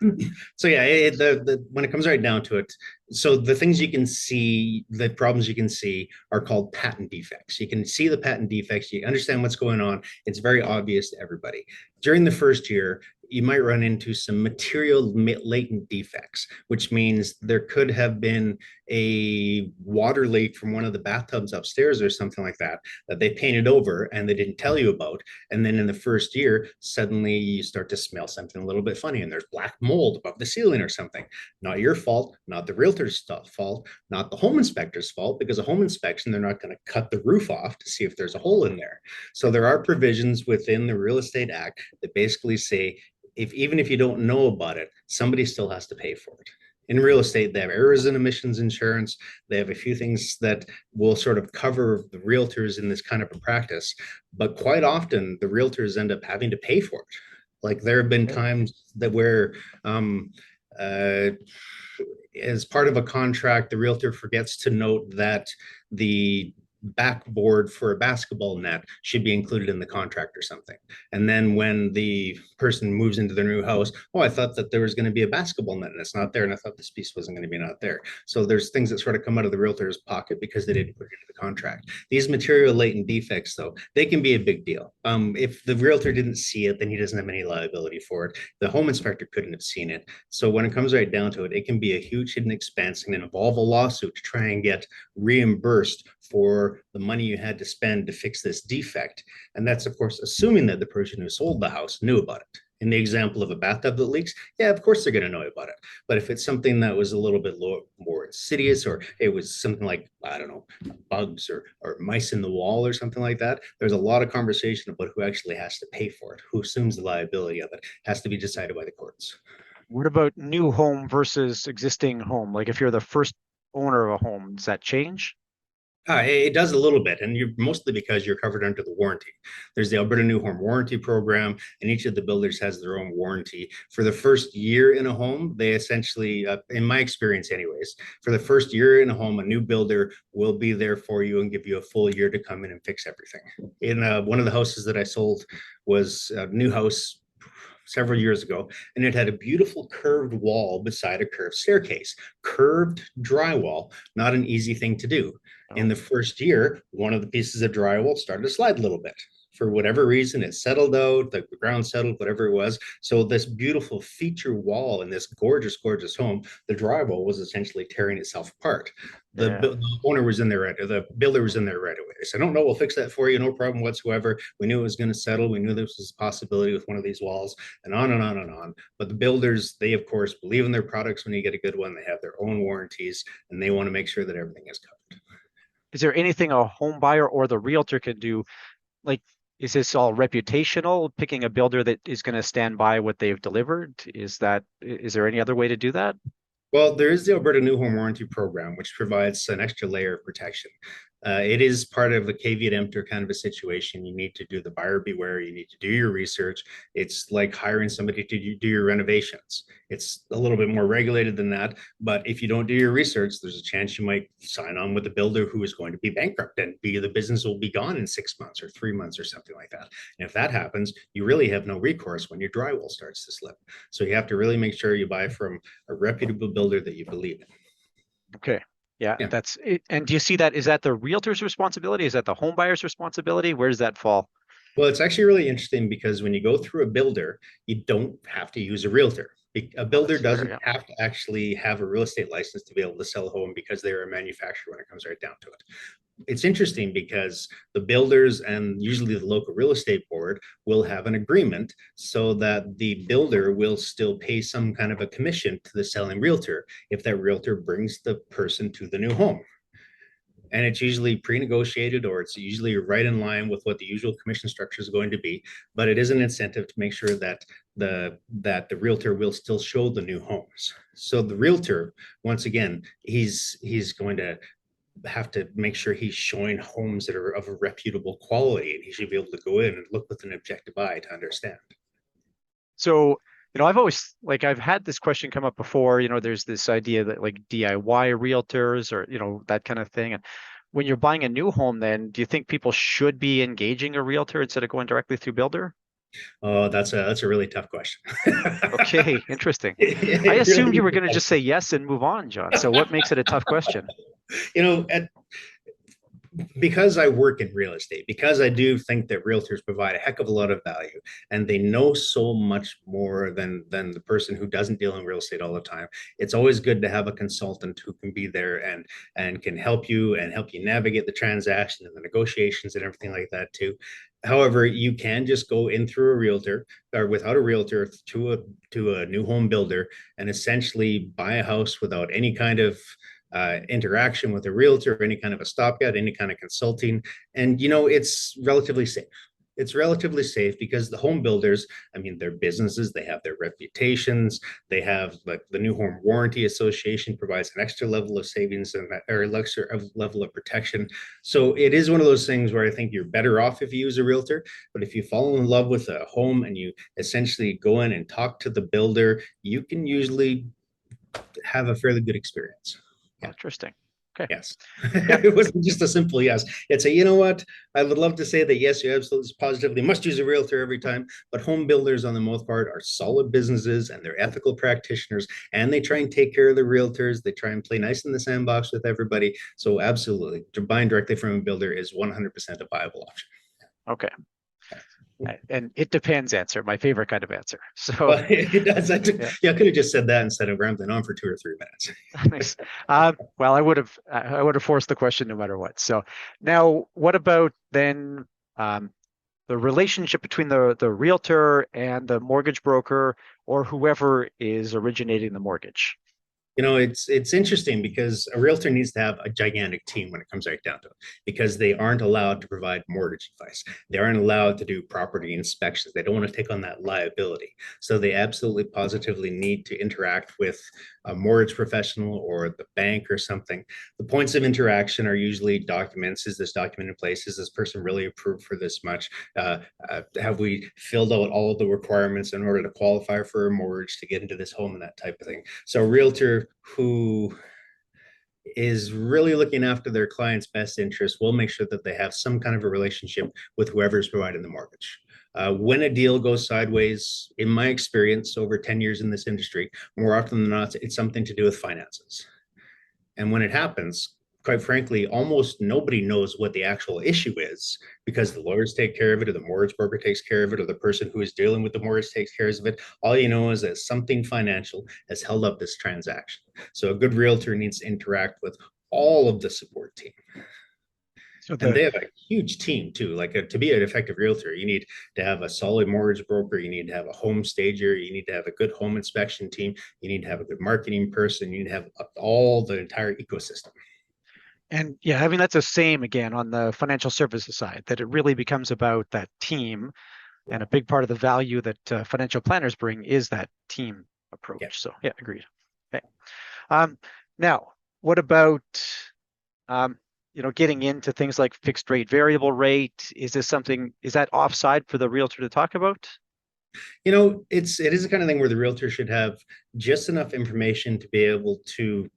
So yeah, the when it comes right down to it, so the things you can see, the problems you can see are called patent defects. You can see the patent defects, you understand what's going on. It's very obvious to everybody. During the first year, you might run into some material latent defects, which means there could have been a water leak from one of the bathtubs upstairs or something like that that they painted over and they didn't tell you about. And then in the first year, suddenly you start to smell something a little bit funny and there's black mold above the ceiling or something. Not your fault, not the realtor's fault, not the home inspector's fault, because a home inspection, they're not going to cut the roof off to see if there's a hole in there. So there are provisions within the Real Estate Act that basically say, even if you don't know about it, somebody still has to pay for it. In real estate, they have errors and omissions insurance. They have a few things that will sort of cover the realtors in this kind of a practice. But quite often, the realtors end up having to pay for it. Like there have been times that where, as part of a contract, the realtor forgets to note that the backboard for a basketball net should be included in the contract or something. And then when the person moves into their new house, oh, I thought that there was going to be a basketball net and it's not there. And I thought this piece wasn't going to be not there. So there's things that sort of come out of the realtor's pocket because they didn't put it into the contract. These material latent defects, though, they can be a big deal. If the realtor didn't see it, then he doesn't have any liability for it. The home inspector couldn't have seen it. So when it comes right down to it, it can be a huge hidden expense and involve a lawsuit to try and get reimbursed for the money you had to spend to fix this defect. And that's, of course, assuming that the person who sold the house knew about it. In the example of a bathtub that leaks, yeah, of course they're going to know about it. But if it's something that was a little bit more insidious, or it was something like, I don't know, bugs or mice in the wall or something like that, there's a lot of conversation about who actually has to pay for it, who assumes the liability of it, has to be decided by the courts. What about new home versus existing home? Like if you're the first owner of a home, does that change? It does a little bit, and you're mostly because you're covered under the warranty. There's the Alberta New Home Warranty Program, and each of the builders has their own warranty. For the first year in a home, they essentially, in my experience anyways, for the first year in a home, a new builder will be there for you and give you a full year to come in and fix everything. In one of the houses that I sold was a new house several years ago, and it had a beautiful curved wall beside a curved staircase. Curved drywall, not an easy thing to do. In Oh, the first year, one of the pieces of drywall started to slide a little bit. For whatever reason, it settled out, the ground settled, whatever it was. So this beautiful feature wall in this gorgeous, gorgeous home, the drywall was essentially tearing itself apart. Yeah. The owner was in there right, the builder was in there right away. They said, "Oh no, we'll fix that for you, no problem whatsoever." We knew it was going to settle. We knew this was a possibility with one of these walls, and on and on and on. But the builders, they of course believe in their products. When you get a good one, they have their own warranties, and they want to make sure that everything is covered. Is there anything a home buyer or the realtor can do? Like, is this all reputational, picking a builder that is going to stand by what they've delivered? Is there any other way to do that? Well, there is the Alberta New Home Warranty Program, which provides an extra layer of protection. It is part of the caveat emptor kind of a situation. You need to do the buyer beware. You need to do your research. It's like hiring somebody to do your renovations. It's a little bit more regulated than that. But if you don't do your research, there's a chance you might sign on with a builder who is going to be bankrupt and the business will be gone in 6 months or 3 months or something like that. And if that happens, you really have no recourse when your drywall starts to slip. So you have to really make sure you buy from a reputable builder that you believe in. Okay. Yeah, Yeah. that's it. And do you see that? Is that the realtor's responsibility? Is that the home buyer's responsibility? Where does that fall? Well, it's actually really interesting because when you go through a builder, you don't have to use a realtor. A Oh, builder that's fair. doesn't Yeah. have to actually have a real estate license to be able to sell a home because they're a manufacturer when it comes right down to it. It's interesting because the builders and usually the local real estate board will have an agreement so that the builder will still pay some kind of a commission to the selling realtor if that realtor brings the person to the new home. And it's usually pre-negotiated or it's usually right in line with what the usual commission structure is going to be, but it is an incentive to make sure that the realtor will still show the new homes. So the realtor, once again, he's going to have to make sure he's showing homes that are of a reputable quality, and he should be able to go in and look with an objective eye to understand. So, I've had this question come up before, there's this idea that like DIY realtors or, that kind of thing. And when you're buying a new home, then do you think people should be engaging a realtor instead of going directly through builder? Oh, that's a really tough question. Okay, interesting. I It assumed you were really, going to just say yes and move on, John. So what makes it a tough question? you know, at because I work in real estate, because I do think that realtors provide a heck of a lot of value and they know so much more than the person who doesn't deal in real estate all the time. It's always good to have a consultant who can be there and can help you and help you navigate the transaction and the negotiations and everything like that too. However, you can just go in through a realtor or without a realtor to a new home builder and essentially buy a house without any kind of interaction with a realtor, any kind of a stopgap, any kind of consulting. And, it's relatively safe. It's relatively safe because the home builders, I mean, their businesses, they have their reputations, they have like the New Home Warranty Association provides an extra level of savings and or extra level of protection. So it is one of those things where I think you're better off if you use a realtor. But if you fall in love with a home and you essentially go in and talk to the builder, you can usually have a fairly good experience. Oh, Yeah. interesting. Okay. Yes. Yeah. It wasn't just a simple yes. It's a, you know what? I would love to say that yes, you absolutely positively must use a realtor every time, but home builders on the most part are solid businesses and they're ethical practitioners and they try and take care of the realtors. They try and play nice in the sandbox with everybody. So absolutely, buying directly from a builder is 100% a viable option. Okay. And it depends answer, my favorite kind of answer. So Well, it does. yeah, Yeah, I could have just said that instead of rambling on for 2 or 3 minutes. nice. Well, I would have forced the question no matter what. So now, what about then the relationship between the realtor and the mortgage broker or whoever is originating the mortgage? It's interesting because a realtor needs to have a gigantic team when it comes right down to it, because they aren't allowed to provide mortgage advice. They aren't allowed to do property inspections. They don't want to take on that liability. So they absolutely positively need to interact with a mortgage professional or the bank or something. The points of interaction are usually documents. Is this document in place? Is this person really approved for this much? Have we filled out all of the requirements in order to qualify for a mortgage to get into this home and that type of thing? So a realtor who is really looking after their client's best interest will make sure that they have some kind of a relationship with whoever is providing the mortgage. When a deal goes sideways, in my experience over 10 years in this industry, more often than not, it's something to do with finances. And when it happens, quite frankly, almost nobody knows what the actual issue is because the lawyers take care of it, or the mortgage broker takes care of it, or the person who is dealing with the mortgage takes care of it. All you know is that something financial has held up this transaction. So a good realtor needs to interact with all of the support team. So And the they have a huge team too. To be an effective realtor, you need to have a solid mortgage broker. You need to have a home stager. You need to have a good home inspection team. You need to have a good marketing person. You need to have all the entire ecosystem. And yeah, I mean that's the same again on the financial services side, that it really becomes about that team, and a big part of the value that financial planners bring is that team Yeah. approach. So yeah, agreed. Okay. Um, Now, what about um, getting into things like fixed rate, variable rate? Is that offside for the realtor to talk about? It is the kind of thing where the realtor should have just enough information to be able to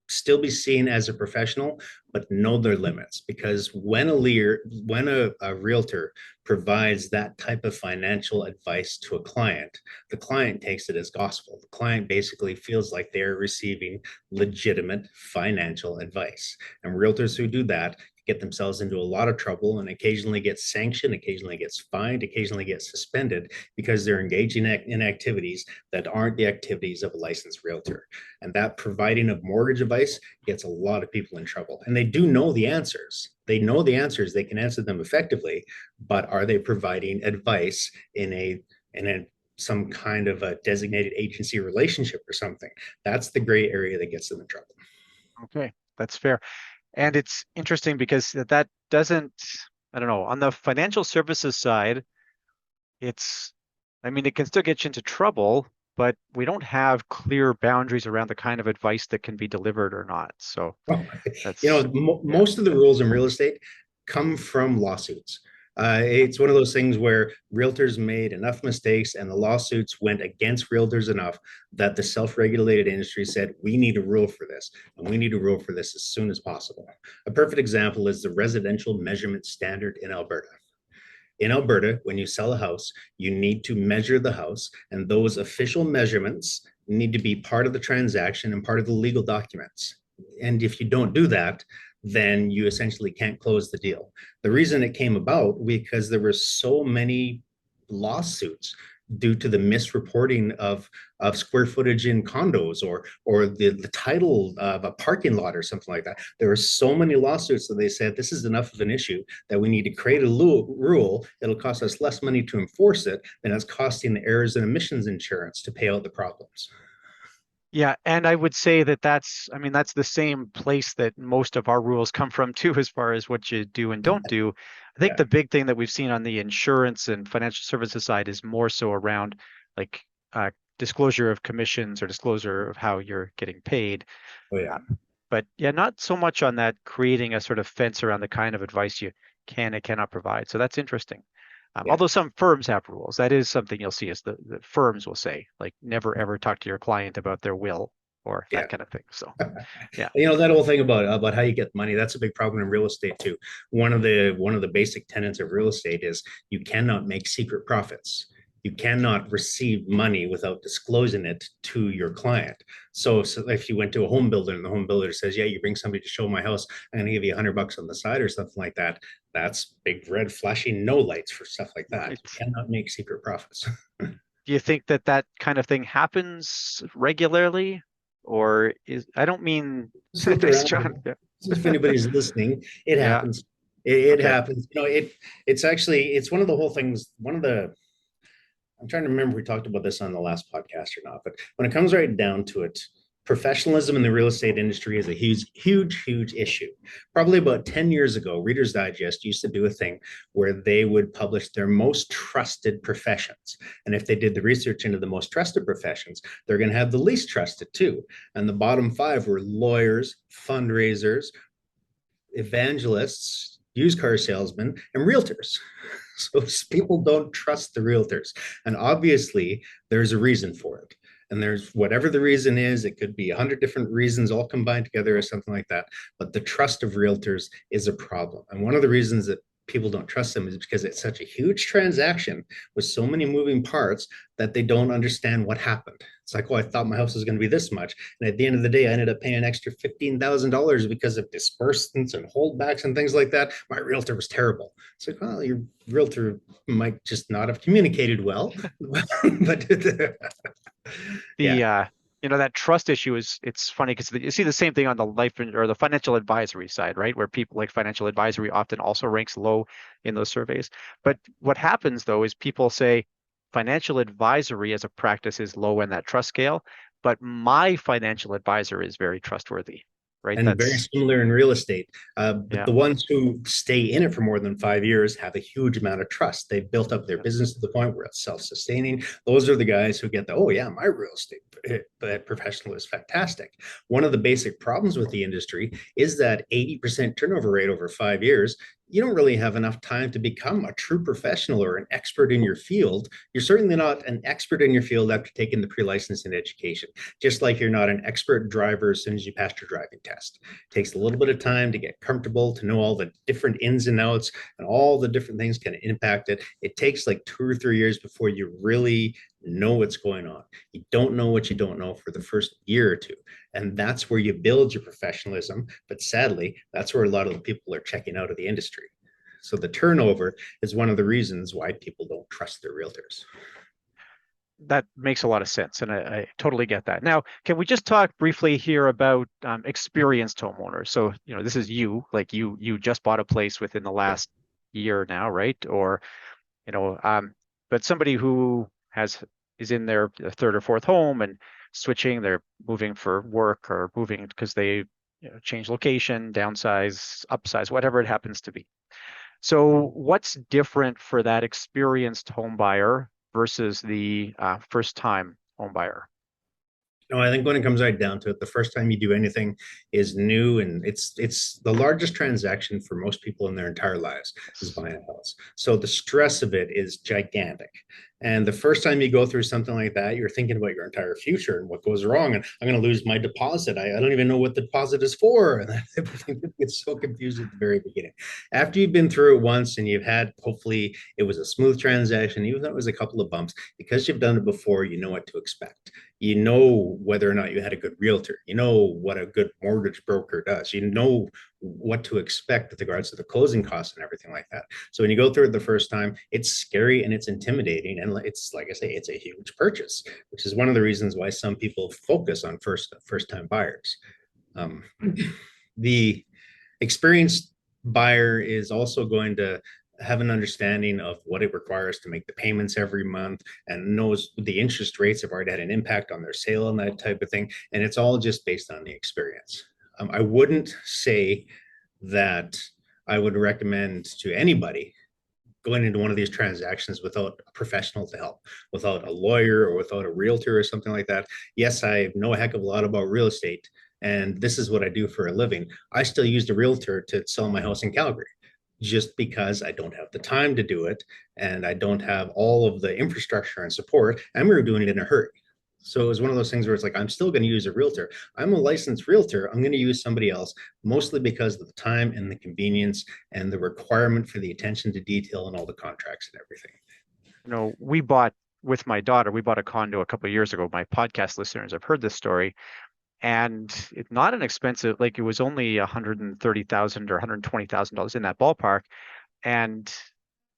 still be seen as a professional, but know their limits. Because when a realtor provides that type of financial advice to a client, the client takes it as gospel. The client basically feels like they're receiving legitimate financial advice. And realtors who do that get themselves into a lot of trouble and occasionally get sanctioned, occasionally gets fined, occasionally get suspended because they're engaging in activities that aren't the activities of a licensed realtor. And that providing of mortgage advice gets a lot of people in trouble. And they do know the answers. They know the answers. They can answer them effectively, but are they providing advice in a some kind of a designated agency relationship or something? That's the gray area that gets them in trouble. Okay, that's fair. And it's interesting because that doesn't, I don't know, on the financial services side, it's, I mean, it can still get you into trouble, but we don't have clear boundaries around the kind of advice that can be delivered or not. So Well, that's, yeah. most of the rules in real estate come from lawsuits. It's one of those things where realtors made enough mistakes and the lawsuits went against realtors enough that the self-regulated industry said, we need a rule for this, and we need a rule for this as soon as possible. A perfect example is the residential measurement standard in Alberta. In Alberta, when you sell a house, you need to measure the house, and those official measurements need to be part of the transaction and part of the legal documents. And if you don't do that, then you essentially can't close the deal. The reason it came about because there were so many lawsuits due to the misreporting of square footage in condos or the title of a parking lot or something like that. There were so many lawsuits that they said this is enough of an issue that we need to create a rule. It'll cost us less money to enforce it than it's costing the errors and emissions insurance to pay out the problems. Yeah, and I would say that I mean, that's the same place that most of our rules come from too, as far as what you do and don't do. I think Yeah. the big thing that we've seen on the insurance and financial services side is more so around like disclosure of commissions or disclosure of how you're getting paid. Oh yeah. But yeah, not so much on that creating a sort of fence around the kind of advice you can and cannot provide. So that's interesting. Yeah. Although some firms have rules, that is something you'll see is the firms will say, like, never ever talk to your client about their will or that Yeah. kind of thing. So yeah, That whole thing about how you get money, that's a big problem in real estate too. One of the basic tenets of real estate is you cannot make secret profits. You cannot receive money without disclosing it to your client. So if you went to a home builder and the home builder says, yeah, you bring somebody to show my house, I'm going to give you $100 on the side or something like that, that's big red flashing no lights for stuff like that. You right. cannot make secret profits. Do you think that that kind of thing happens regularly, or is I don't mean Just look nice, around. John. Yeah. If anybody's listening, it Yeah. happens. It Okay. happens. It's actually it's one of the whole things. One of the I'm trying to remember if we talked about this on the last podcast or not, but when it comes right down to it, professionalism in the real estate industry is a huge, huge, huge issue. Probably about 10 years ago, Reader's Digest used to do a thing where they would publish their most trusted professions. And if they did the research into the most trusted professions, they're going to have the least trusted too. And the bottom five were lawyers, fundraisers, evangelists, used car salesmen, and realtors. So people don't trust the realtors. And obviously, there's a reason for it. And there's whatever the reason is, it could be 100 different reasons all combined together or something like that. But the trust of realtors is a problem. And one of the reasons that people don't trust them is because it's such a huge transaction with so many moving parts that they don't understand what happened. It's like, oh, I thought my house was going to be this much. And at the end of the day, I ended up paying an extra $15,000 because of disbursements and holdbacks and things like that. My realtor was terrible. It's like, well, your realtor might just not have communicated well. But The yeah. that trust issue is it's funny because you see the same thing on the or the financial advisory side, right? Where people like financial advisory often also ranks low in those surveys. But what happens though is people say financial advisory as a practice is low in that trust scale, but my financial advisor is very trustworthy, right? And very That's similar in real estate. But yeah, the ones who stay in it for more than 5 years have a huge amount of trust. They've built up their yeah. business to the point where it's self-sustaining. Those are the guys who get the, oh yeah, my real estate professional is fantastic. One of the basic problems with the industry is that 80% turnover rate over 5 years. You don't really have enough time to become a true professional or an expert in your field. You're certainly not an expert in your field after taking the pre-licensing education, just like you're not an expert driver as soon as you pass your driving test. It takes a little bit of time to get comfortable, to know all the different ins and outs and all the different things can impact it. It takes like 2 or 3 years before you really know what's going on. You don't know what you don't know for the first year or two. And that's where you build your professionalism. But sadly, that's where a lot of the people are checking out of the industry. So the turnover is one of the reasons why people don't trust their realtors. That makes a lot of sense, and I totally get that. Now, can we just talk briefly here about experienced homeowners? So, this is you, like you just bought a place within the last year now, right? Or, you know, um, but somebody who is in their third or fourth home and switching, they're moving for work or moving because they, change location, downsize, upsize, whatever it happens to be. So what's different for that experienced home buyer versus the first time home buyer? No, I think when it comes right down to it, the first time you do anything is new, and it's the largest transaction for most people in their entire lives is Yes. buying a house. So the stress of it is gigantic. And the first time you go through something like that, you're thinking about your entire future and what goes wrong. And I'm going to lose my deposit. I don't even know what the deposit is for. And everything gets so confused at the very beginning. After you've been through it once and you've had, hopefully, it was a smooth transaction, even though it was a couple of bumps, because you've done it before, you know what to expect. You know whether or not you had a good realtor. You know what a good mortgage broker does. You know what to expect with regards to the closing costs and everything like that. So when you go through it the first time, it's scary and it's intimidating. And it's like I say, it's a huge purchase, which is one of the reasons why some people focus on first time buyers. Um, the experienced buyer is also going to have an understanding of what it requires to make the payments every month and knows the interest rates have already had an impact on their sale and that type of thing. And it's all just based on the experience. I wouldn't say that I would recommend to anybody going into one of these transactions without a professional to help, without a lawyer or without a realtor or something like that. Yes, I know a heck of a lot about real estate, and this is what I do for a living. I still used a realtor to sell my house in Calgary just because I don't have the time to do it and I don't have all of the infrastructure and support. And we were doing it in a hurry. So it was one of those things where it's like, I'm still going to use a realtor. I'm a licensed realtor. I'm going to use somebody else, mostly because of the time and the convenience and the requirement for the attention to detail and all the contracts and everything. We bought with my daughter, we bought a condo a couple of years ago. My podcast listeners have heard this story, and it's not an expensive, like it was only 130,000 or $120,000 in that ballpark. And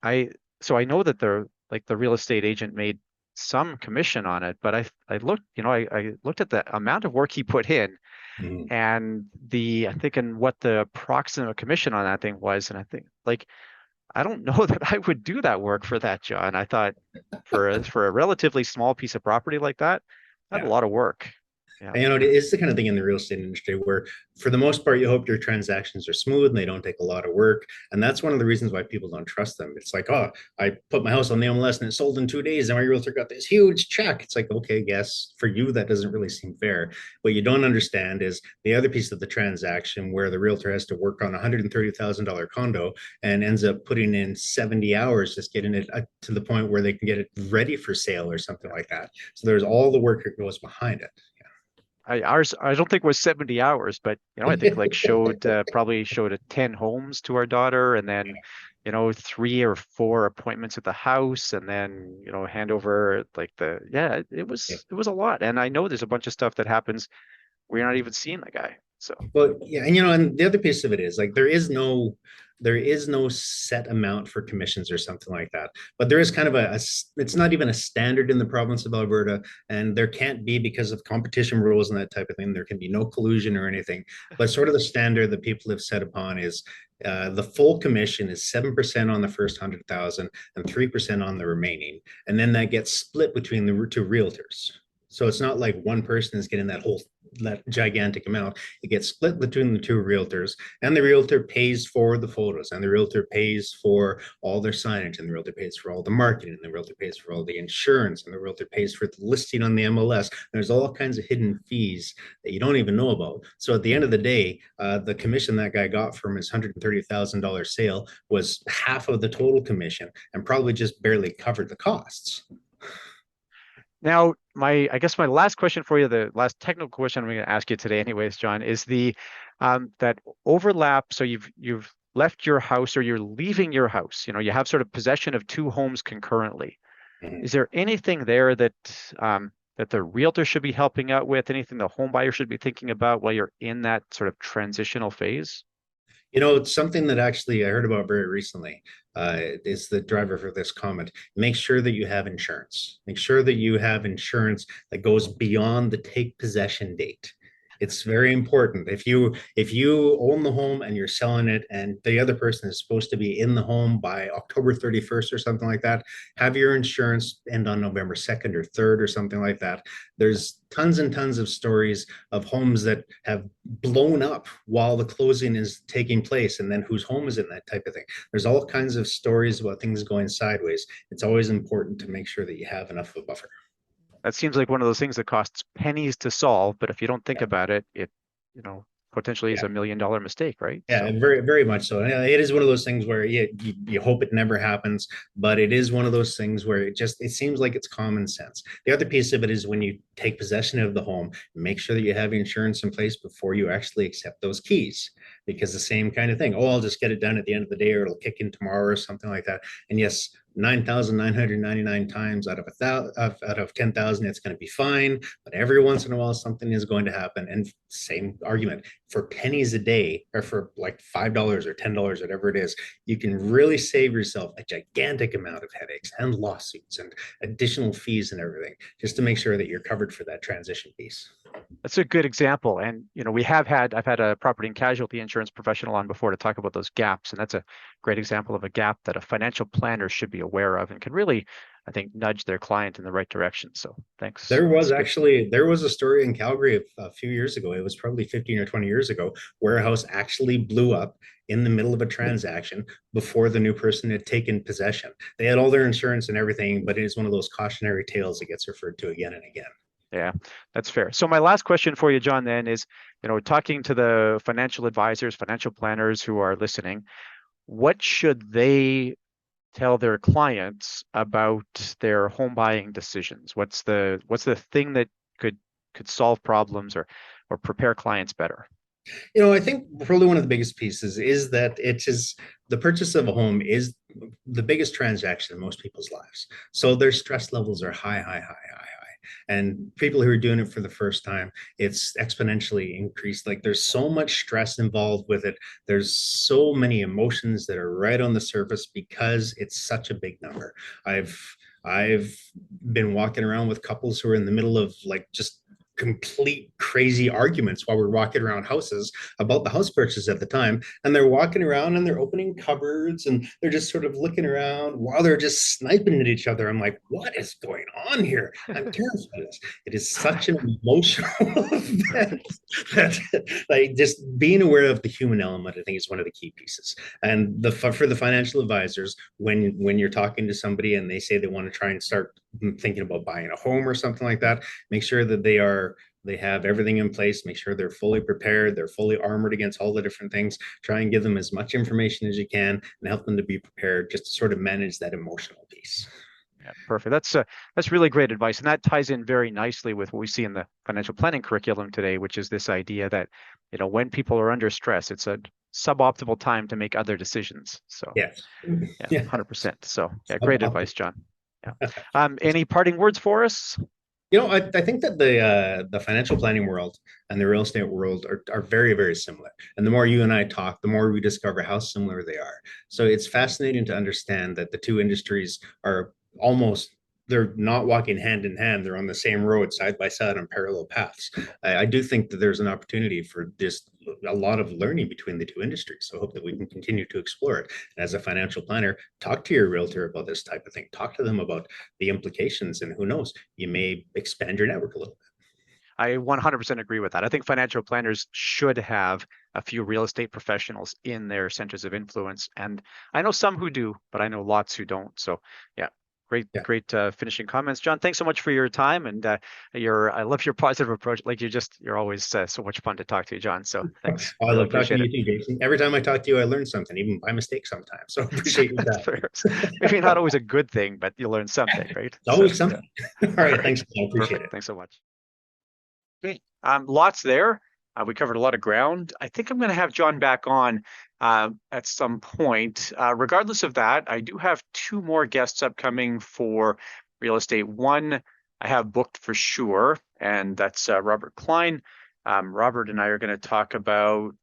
I, so I know that the real estate agent made some commission on it, but I looked, I looked at the amount of work he put in Mhm. and I'm thinking what the approximate commission on that thing was. And I think like, I don't know that I would do that work for that, John. I thought for a relatively small piece of property like that, that's a Yeah. lot of work. Yeah. And, it is the kind of thing in the real estate industry where, for the most part, you hope your transactions are smooth and they don't take a lot of work. And that's one of the reasons why people don't trust them. It's like, oh, I put my house on the MLS and it sold in 2 days, and my realtor got this huge check. It's like, okay, yes, for you, that doesn't really seem fair. What you don't understand is the other piece of the transaction where the realtor has to work on a $130,000 condo and ends up putting in 70 hours just getting it to the point where they can get it ready for sale or something like that. So there's all the work that goes behind it. I don't think was 70 hours, but I think like probably showed 10 homes to our daughter, and then 3 or 4 appointments at the house, and then hand over like it was a lot. And I know there's a bunch of stuff that happens where you're not even seeing the guy. So Well, yeah, and the other piece of it is like there is no set amount for commissions or something like that. But there is kind of it's not even a standard in the province of Alberta, and there can't be because of competition rules and that type of thing. There can be no collusion or anything. But sort of the standard that people have set upon is the full commission is 7% on the first 100,000 and 3% on the remaining, and then that gets split between the two realtors. So it's not like one person is getting that gigantic amount. It gets split between the two realtors, and the realtor pays for the photos, and the realtor pays for all their signage, and the realtor pays for all the marketing, and the realtor pays for all the insurance, and the realtor pays for the listing on the MLS. There's all kinds of hidden fees that you don't even know about. So at the end of the day, the commission that guy got from his $130,000 sale was half of the total commission and probably just barely covered the costs. now, I guess my last question for you, the last technical question I'm going to ask you today, anyways, John, is the that overlap. So you've left your house, or you're leaving your house. You have sort of possession of two homes concurrently. Mhm. Is there anything there that the realtor should be helping out with? Anything the home buyer should be thinking about while you're in that sort of transitional phase? It's something that actually I heard about very recently. Is the driver for this comment. Make sure that you have insurance. Make sure that you have insurance that goes beyond the take possession date. It's very important. If you own the home and you're selling it, and the other person is supposed to be in the home by October 31st or something like that, have your insurance end on November 2nd or 3rd or something like that. There's tons and tons of stories of homes that have blown up while the closing is taking place, and then whose home is in that type of thing. There's all kinds of stories about things going sideways. It's always important to make sure that you have enough of a buffer. That seems like one of those things that costs pennies to solve, but if you don't think about it, it, you know, potentially is Yeah. $1 million mistake, right? Yeah, So very, very much so. It is one of those things where you hope it never happens, but it is one of those things where it seems like it's common sense. The other piece of it is when you take possession of the home, make sure that you have insurance in place before you actually accept those keys, because the same kind of thing. Oh, I'll just get it done at the end of the day, or it'll kick in tomorrow, or something like that. And yes, 9,999 times out of 10,000, it's going to be fine. But every once in a while, something is going to happen. And same argument, for pennies a day, or for like $5 or $10, whatever it is, you can really save yourself a gigantic amount of headaches and lawsuits and additional fees and everything, just to make sure that you're covered for that transition piece. that's a good example. And, I've had a property and casualty insurance professional on before to talk about those gaps. And that's a great example of a gap that a financial planner should be aware of and can really, I think, nudge their client in the right direction. So thanks. That's good. There was a story in Calgary a few years ago. It was probably 15 or 20 years ago, where a house actually blew up in the middle of a transaction before the new person had taken possession. They had all their insurance and everything, but it is one of those cautionary tales that gets referred to again and again. Yeah, that's fair. So my last question for you, John, then is, talking to the financial advisors, financial planners who are listening, what should they tell their clients about their home buying decisions? What's the thing that could solve problems or prepare clients better? I think probably one of the biggest pieces is that it is the purchase of a home is the biggest transaction in most people's lives. So their stress levels are high, high, high, high, high. And people who are doing it for the first time, it's exponentially increased. Like there's so much stress involved with it. There's so many emotions that are right on the surface because it's such a big number. I've been walking around with couples who are in the middle of like just complete crazy arguments while we're walking around houses about the house purchase at the time, and they're walking around and they're opening cupboards and they're just sort of looking around while they're just sniping at each other. I'm like, what is going on here? I'm terrified of this. It is such an emotional event that like just being aware of the human element, I think, is one of the key pieces. And for the financial advisors, when you're talking to somebody and they say they want to try and start thinking about buying a home or something like that, make sure that they have everything in place. Make sure they're fully prepared, they're fully armored against all the different things. Try and give them as much information as you can and help them to be prepared, just to sort of manage that emotional piece. Yeah, perfect. That's really great advice, and that ties in very nicely with what we see in the financial planning curriculum today, which is this idea that, when people are under stress, it's a suboptimal time to make other decisions. So Yes. yeah, Yeah. 100%. So yeah, great advice, John. Yeah. Any parting words for us? I think that the financial planning world and the real estate world are very, very similar. And the more you and I talk, the more we discover how similar they are. So it's fascinating to understand that the two industries are almost, they're not walking hand in hand. They're on the same road, side by side, on parallel paths. I do think that there's an opportunity for this, a lot of learning between the two industries. So I hope that we can continue to explore it. And as a financial planner, talk to your realtor about this type of thing. Talk to them about the implications, and who knows, you may expand your network a little bit. I 100% agree with that. I think financial planners should have a few real estate professionals in their centers of influence. And I know some who do, but I know lots who don't. So yeah, Yeah. great finishing comments. John, thanks so much for your time. And I love your positive approach. Like you're always so much fun to talk to, John. So thanks. Oh, I Really love talking appreciate to it. you too, Jason. Every time I talk to you, I learn something, even by mistake sometimes. So I appreciate your That's time. fair. Maybe not always a good thing, but you learn something, right? It's So always yeah. something. All All right. right. Thanks. I appreciate Perfect. it. Thanks so much. Okay. Lots there. We covered a lot of ground. I think I'm going to have John back on at some point. Regardless of that, I do have two more guests upcoming for real estate. One I have booked for sure, and that's Robert Klein. Robert and I are going to talk about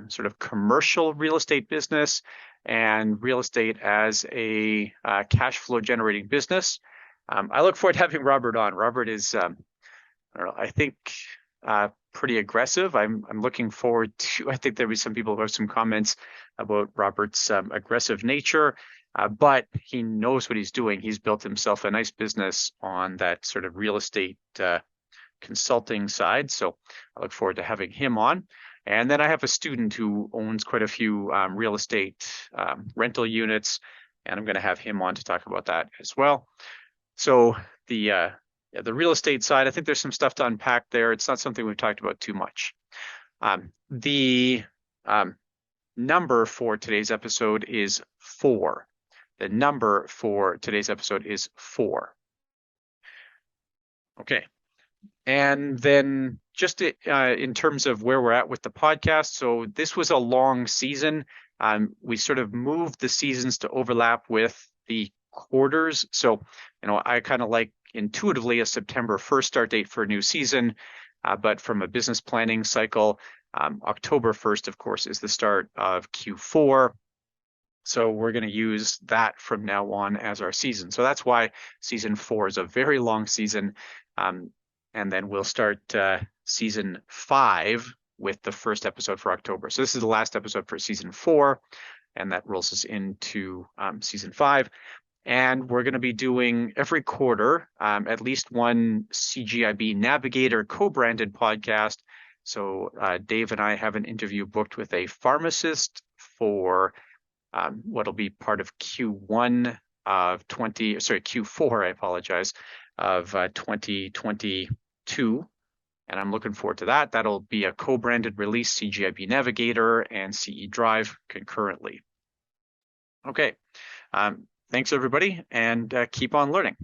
sort of commercial real estate business and real estate as a cash flow generating business. I look forward to having Robert on. Robert is I don't know, I think pretty aggressive. I'm looking forward to. I think there'll be some people who have some comments about Robert's aggressive nature, but he knows what he's doing. He's built himself a nice business on that sort of real estate consulting side. So I look forward to having him on. And then I have a student who owns quite a few real estate rental units, and I'm going to have him on to talk about that as well. So the real estate side, I think there's some stuff to unpack there. It's not something we've talked about too much. The number for today's episode is 4. The number for today's episode is 4. Okay. And then just in terms of where we're at with the podcast, so this was a long season. We sort of moved the seasons to overlap with the quarters. So, I kind of like intuitively a September 1st start date for a new season. But from a business planning cycle, October 1st, of course, is the start of Q4. So we're going to use that from now on as our season. So that's why season 4 is a very long season. And then we'll start season 5 with the first episode for October. So this is the last episode for season 4, and that rolls us into season 5. And we're going to be doing every quarter at least one CGIB Navigator co-branded podcast. So Dave and I have an interview booked with a pharmacist for what'll be part of Q4, I apologize, of 2022. And I'm looking forward to that. That'll be a co-branded release, CGIB Navigator and CE Drive concurrently. Okay. Thanks, everybody, and keep on learning.